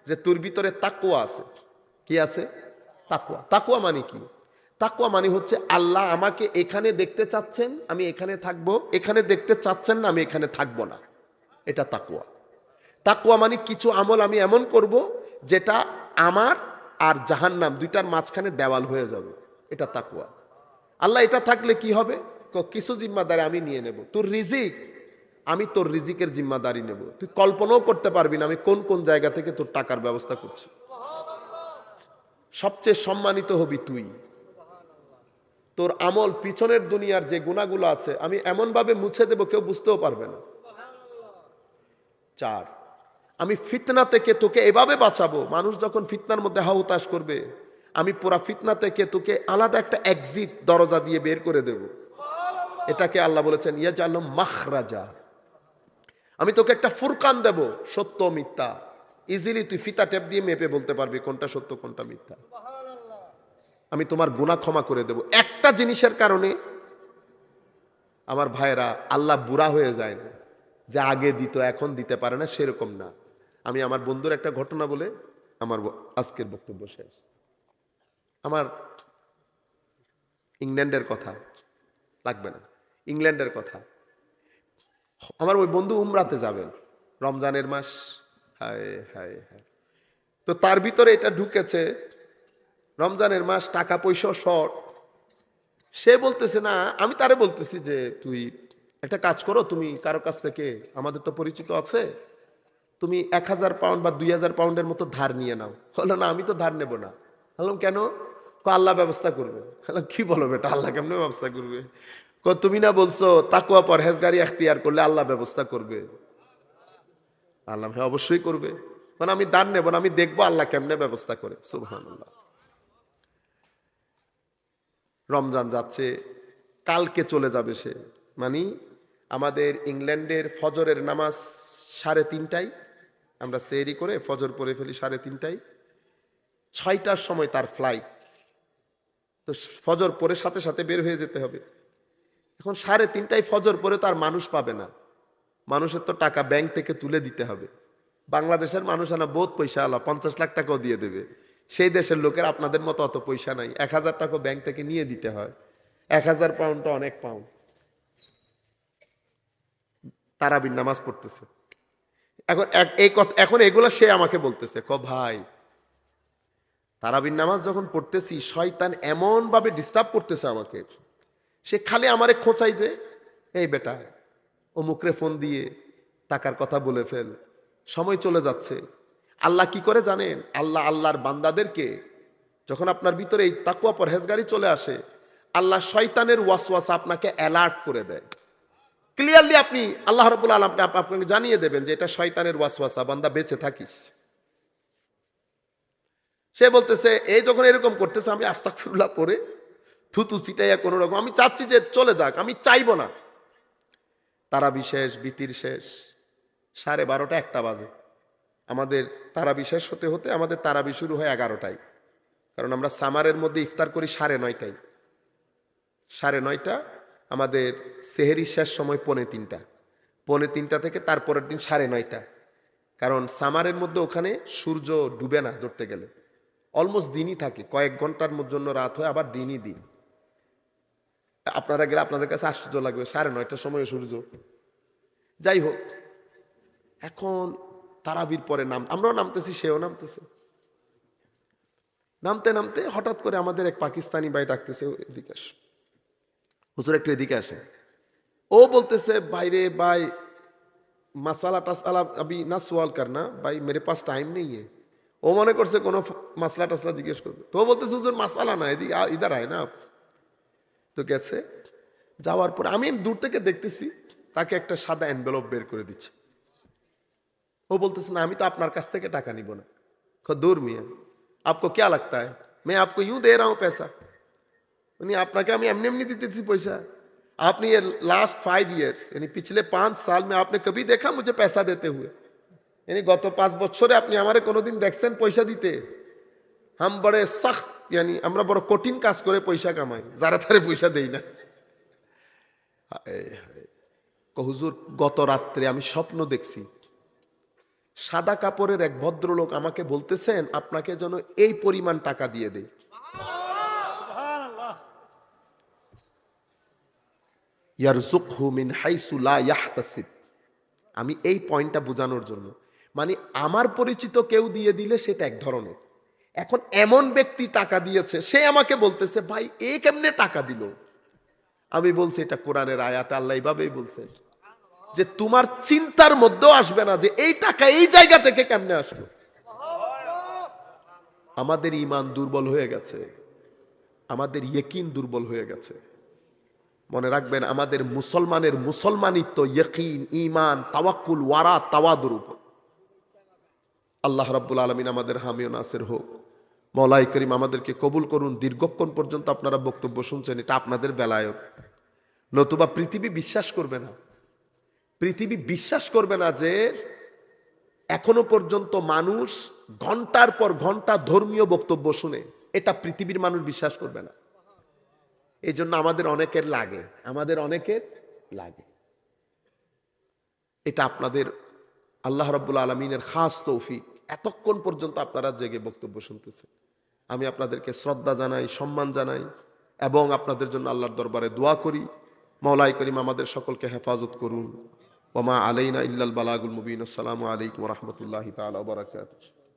যে তোর ভিতরে তাকওয়া আছে। কি আছে? তাকওয়া। তাকওয়া মানে কি? তাকওয়া মানে হচ্ছে আল্লাহ আমাকে এখানে দেখতে চাচ্ছেন, আমি এখানে থাকবো, এখানে দেখতে চাচ্ছেন না, আমি এখানে থাকবো না। এটা তাকওয়া। তাকওয়া মানে কিছু আমল আমি এমন করব যেটা আমার আর জাহান্নাম দুইটার মাঝখানে দেওয়াল হয়ে যাবে। এটা তাকওয়া। আল্লাহ এটা থাকলে কি হবে? কিছু জিম্মাদারি আমি নিয়ে নেব। তোর রিজিক, আমি তোর রিজিকের জিম্মাদারি নেব। তুই কল্পনাও করতে পারবি না আমি কোন কোন জায়গা থেকে তোর টাকার ব্যবস্থা করছি। সবচেয়ে সম্মানিত হবি তুই। তোর আমল পিছনের দুনিয়ার যে গুণাগুলো আছে আমি এমন ভাবে মুছে দেব কেউ বুঝতেও পারবে না। 4, আমি ফিতনা থেকে তোকে এভাবে বাঁচাবো, মানুষ যখন ফিতনার মধ্যে হাউতাশ করবে আমি পুরা ফিতনা থেকে তোকে আলাদা একটা এক্সিট দরজা দিয়ে বের করে দেব। এটাকে আল্লাহ বলেছেন ইয়াজাল মাখরাজা। আমি তোকে একটা ফুরকান দেব, সত্য মিথ্যা ইজিলি তুই ফিতা টেপ দিয়ে মেপে বলতে পারবি কোনটা সত্য কোনটা মিথ্যা। আমি তোমার গুনাহ ক্ষমা করে দেব। একটা জিনিসের কারণে আমার ভাইরা আল্লাহ বুড়া হয়ে যায় না, যে আগে দিত এখন দিতে পারে না, সেরকম না। আমি আমার বন্ধুর একটা ঘটনা বলে আমার আজকের বক্তব্য শেষ। আমার ইংল্যান্ডের কথা লাগবে না, ইংল্যান্ডের কথা। আমার ওই বন্ধু উমরাতে যাবেন, রমজানের মাস, হায় হায় হায়। তো তার ভিতরে এটা ঢুকেছে রমজানের মাস, টাকা পয়সা শর্ট। সে বলতেছে না, আমি তারে বলতেছি যে তুই একটা কাজ করো, তুমি কারো কাছ থেকে, আমাদের তো পরিচিত আছে, তুমি 1000 পাউন্ড বা 2000 পাউন্ডের মতো ধার নিয়ে নাও। হলো না, আমি তো ধার নেব না। বললাম কেন? আল্লাহ ব্যবস্থা করবে। বললাম কি বলো বেটা, আল্লাহ কেমন ব্যবস্থা করবে? তুমি না বলছো তাকওয়া পরহেজগারি এখতিয়ার করলে আল্লাহ ব্যবস্থা করবে। আল্লাহ হ্যাঁ অবশ্যই করবে। মানে আমি দান নেব না, আমি দেখবো আল্লাহ কেমনে ব্যবস্থা করে। সুবহানাল্লাহ। রমজান যাচ্ছে, কালকে চলে যাবে সে। মানে আমাদের ইংল্যান্ডের ফজরের নামাজ 3:30টায়, আমরা সেহরি করে ফজর পড়ে ফেলি 3:30টায়। 6টার সময় তার ফ্লাইট, তো ফজর পরে সাথে সাথে বের হয়ে যেতে হবে। এখন 3:30টায় ফজর পরে তার মানুষ পাবে না, মানুষের তো টাকা ব্যাংক থেকে তুলে দিতে হবে। বাংলাদেশের মানুষ আনা বহুত পয়সা আলা, 50 লাখ টাকাও দিয়ে দেবে। সেই দেশের লোকের আপনাদের মতো অত পয়সা নাই, 1000 টাকা ব্যাংক থেকে নিয়ে দিতে হয়। 1000 পাউন্ডটা অনেক পাউন্ড। তারাবির নামাজ পড়তেছে। এখন এগুলা সে আমাকে বলতেছে, ভাই তারাবির নামাজ যখন পড়তেছি শয়তান এমন ভাবে ডিস্টার্ব করতেছে আমাকে, সে খালি আমারে খোঁচাই যে এই বেটা অমুকরে ফোন দিয়ে টাকার কথা বলে ফেল, সময় চলে যাচ্ছে। আল্লাহ কি করে জানেন? আল্লাহর বান্দাদেরকে যখন আপনার ভিতরে এই তাকওয়া পরহেজগারি চলে আসে, আল্লাহ শয়তানের ওয়াসওয়াসা আপনাকে অ্যালার্ট করে দেয়। ক্লিয়ারলি আপনি আল্লাহ রাব্বুল আলামিন আপনাকে জানিয়ে দেবেন যে এটা শয়তানের ওয়াসওয়াসা, বান্দা বেঁচে থাকিস। সে বলতেছে এই যখন এরকম করতেছে, আমি আস্তাগফিরুল্লাহ পড়ে থুতু চিটাইয়া কোনো রকম আমি চাচ্ছি যে চলে যাক, আমি চাইবো না। তারাবি শেষ, বিতির শেষ, 12:30 1টা বাজে। আমাদের তারাবি শেষ হতে হতে আমাদের তারাবি শুরু হয় 11টায়, কারণ আমরা সামারের মধ্যে ইফতার করি 9:30টায়। 9:30 আমাদের সেহেরি শেষ সময় 2:45, 2:45 থেকে তারপরের দিন 9:30, কারণ সামারের মধ্যে ওখানে সূর্য ডুবে না, ধরতে গেলে অলমোস্ট দিনই থাকে, কয়েক ঘন্টার জন্য রাত হয়, আবার দিনই দিন। আপনারা গেলে আপনাদের কাছে আশ্চর্য লাগবে, 9:30টার সময় সূর্য। যাই হোক, এখন তারাবির পরে আমরাও নামতেছি, সেও নামতেছে। নামতে নামতে হঠাৎ করে আমাদের এক পাকিস্তানি ভাই ডাকতেছে, এদিকে আস হুজুর, একটু এদিকে আসে। ও বলতেছে বাইরে ভাই মাসালা টাসালা আবি না সওয়াল করনা ভাই, মেরে পাস টাইম নেই है। ও মনে করছে কোনো মাসলা টাসলা জিজ্ঞেস করবে, তো বলতেছে হুজুর মাসালা না, এদিকে ইধার আয় না। তো গেছে, যাওয়ার পর আমি দূর থেকে দেখতেছি তাকে একটা সাদা এনভেলপ বের করে দিচ্ছে। ও বলতেছে না, আমি তো আপনার কাছ থেকে টাকা নিব না। দূর মিয়া, आपको क्या लगता है मैं आपको यूं दे रहा हूं पैसा? यानी আপনাকে আমি এমনি এমনি দিতেছি পয়সা? आपने ये लास्ट 5 years यानी पिछले 5 साल में आपने कभी देखा मुझे पैसा देते हुए? यानी গত 5 বছরে আপনি আমারে কোনোদিন দেখছেন পয়সা দিতে? हम बड़े सख्त यानी আমরা বড় কঠিন কাজ করে পয়সা কামাই, যারা তারে পয়সা দেই না। হুজুর গত রাত্রে আমি স্বপ্ন দেখছি, সাদা কাপড়ের এক ভদ্রলোক আমাকে বলতেছেন আপনাকে যেন এই পরিমাণ টাকা দিয়ে দেই। ইয়ারযুকহু মিন হাইসু লা ইয়াহতাসিব। আমি এই পয়েন্টটা বোঝানোর জন্য, মানে আমার পরিচিত কেউ দিয়ে দিলে সেটা এক ধরনের, এখন এমন ব্যক্তি টাকা দিয়েছে, সে আমাকে বলতেছে ভাই এ কেমনে টাকা দিল? আমি বলছি এটা কোরআনের আয়াতে আল্লাহ এইভাবেই বলছেন যে তোমার চিন্তার মধ্যেও আসবে না যে এই টাকা এই জায়গা থেকে কেমনে আসলো। আমাদের ঈমান দুর্বল হয়ে গেছে, আমাদের ইয়াকিন দুর্বল হয়ে গেছে। মনে রাখবেন আমাদের মুসলমানের মুসলমানিত্ব ইয়াকিন, ঈমান, তাওয়াক্কুল, ওয়ারা, তাওয়াদুর উপর। আল্লাহ রাব্বুল আলামিন আমাদের হামি ও নাসির হোক। মওলাই করিম আমাদেরকে কবুল করুন। দীর্ঘক্ষণ পর্যন্ত আপনারা বক্তব্য শুনছেন, এটা আপনাদের বেলায়ত, নতুবা পৃথিবী বিশ্বাস করবে না। পৃথিবী বিশ্বাস করবে না যে এখনো পর্যন্ত মানুষ ঘন্টার পর ঘন্টা ধর্মীয় বক্তব্য শুনে, এটা পৃথিবীর মানুষ বিশ্বাস করবে না। এই জন্য আমাদের অনেকের লাগে। এটা আপনাদের আল্লাহ রাব্বুল আলামিনের খাস তৌফিক। এতক্ষণ পর্যন্ত আপনারা জেগে বক্তব্য শুনতেছেন, আমি আপনাদেরকে শ্রদ্ধা জানাই, সম্মান জানাই এবং আপনাদের জন্য আল্লাহর দরবারে দোয়া করি। মওলাই করিম আমাদের সকলকে হেফাজত করুন। ওয়া মা আলাইনা ইল্লাল বালাগুল মুবিন। আসসালামু আলাইকুম ওয়া রাহমাতুল্লাহি তাআলা ওয়া বারাকাতুহু।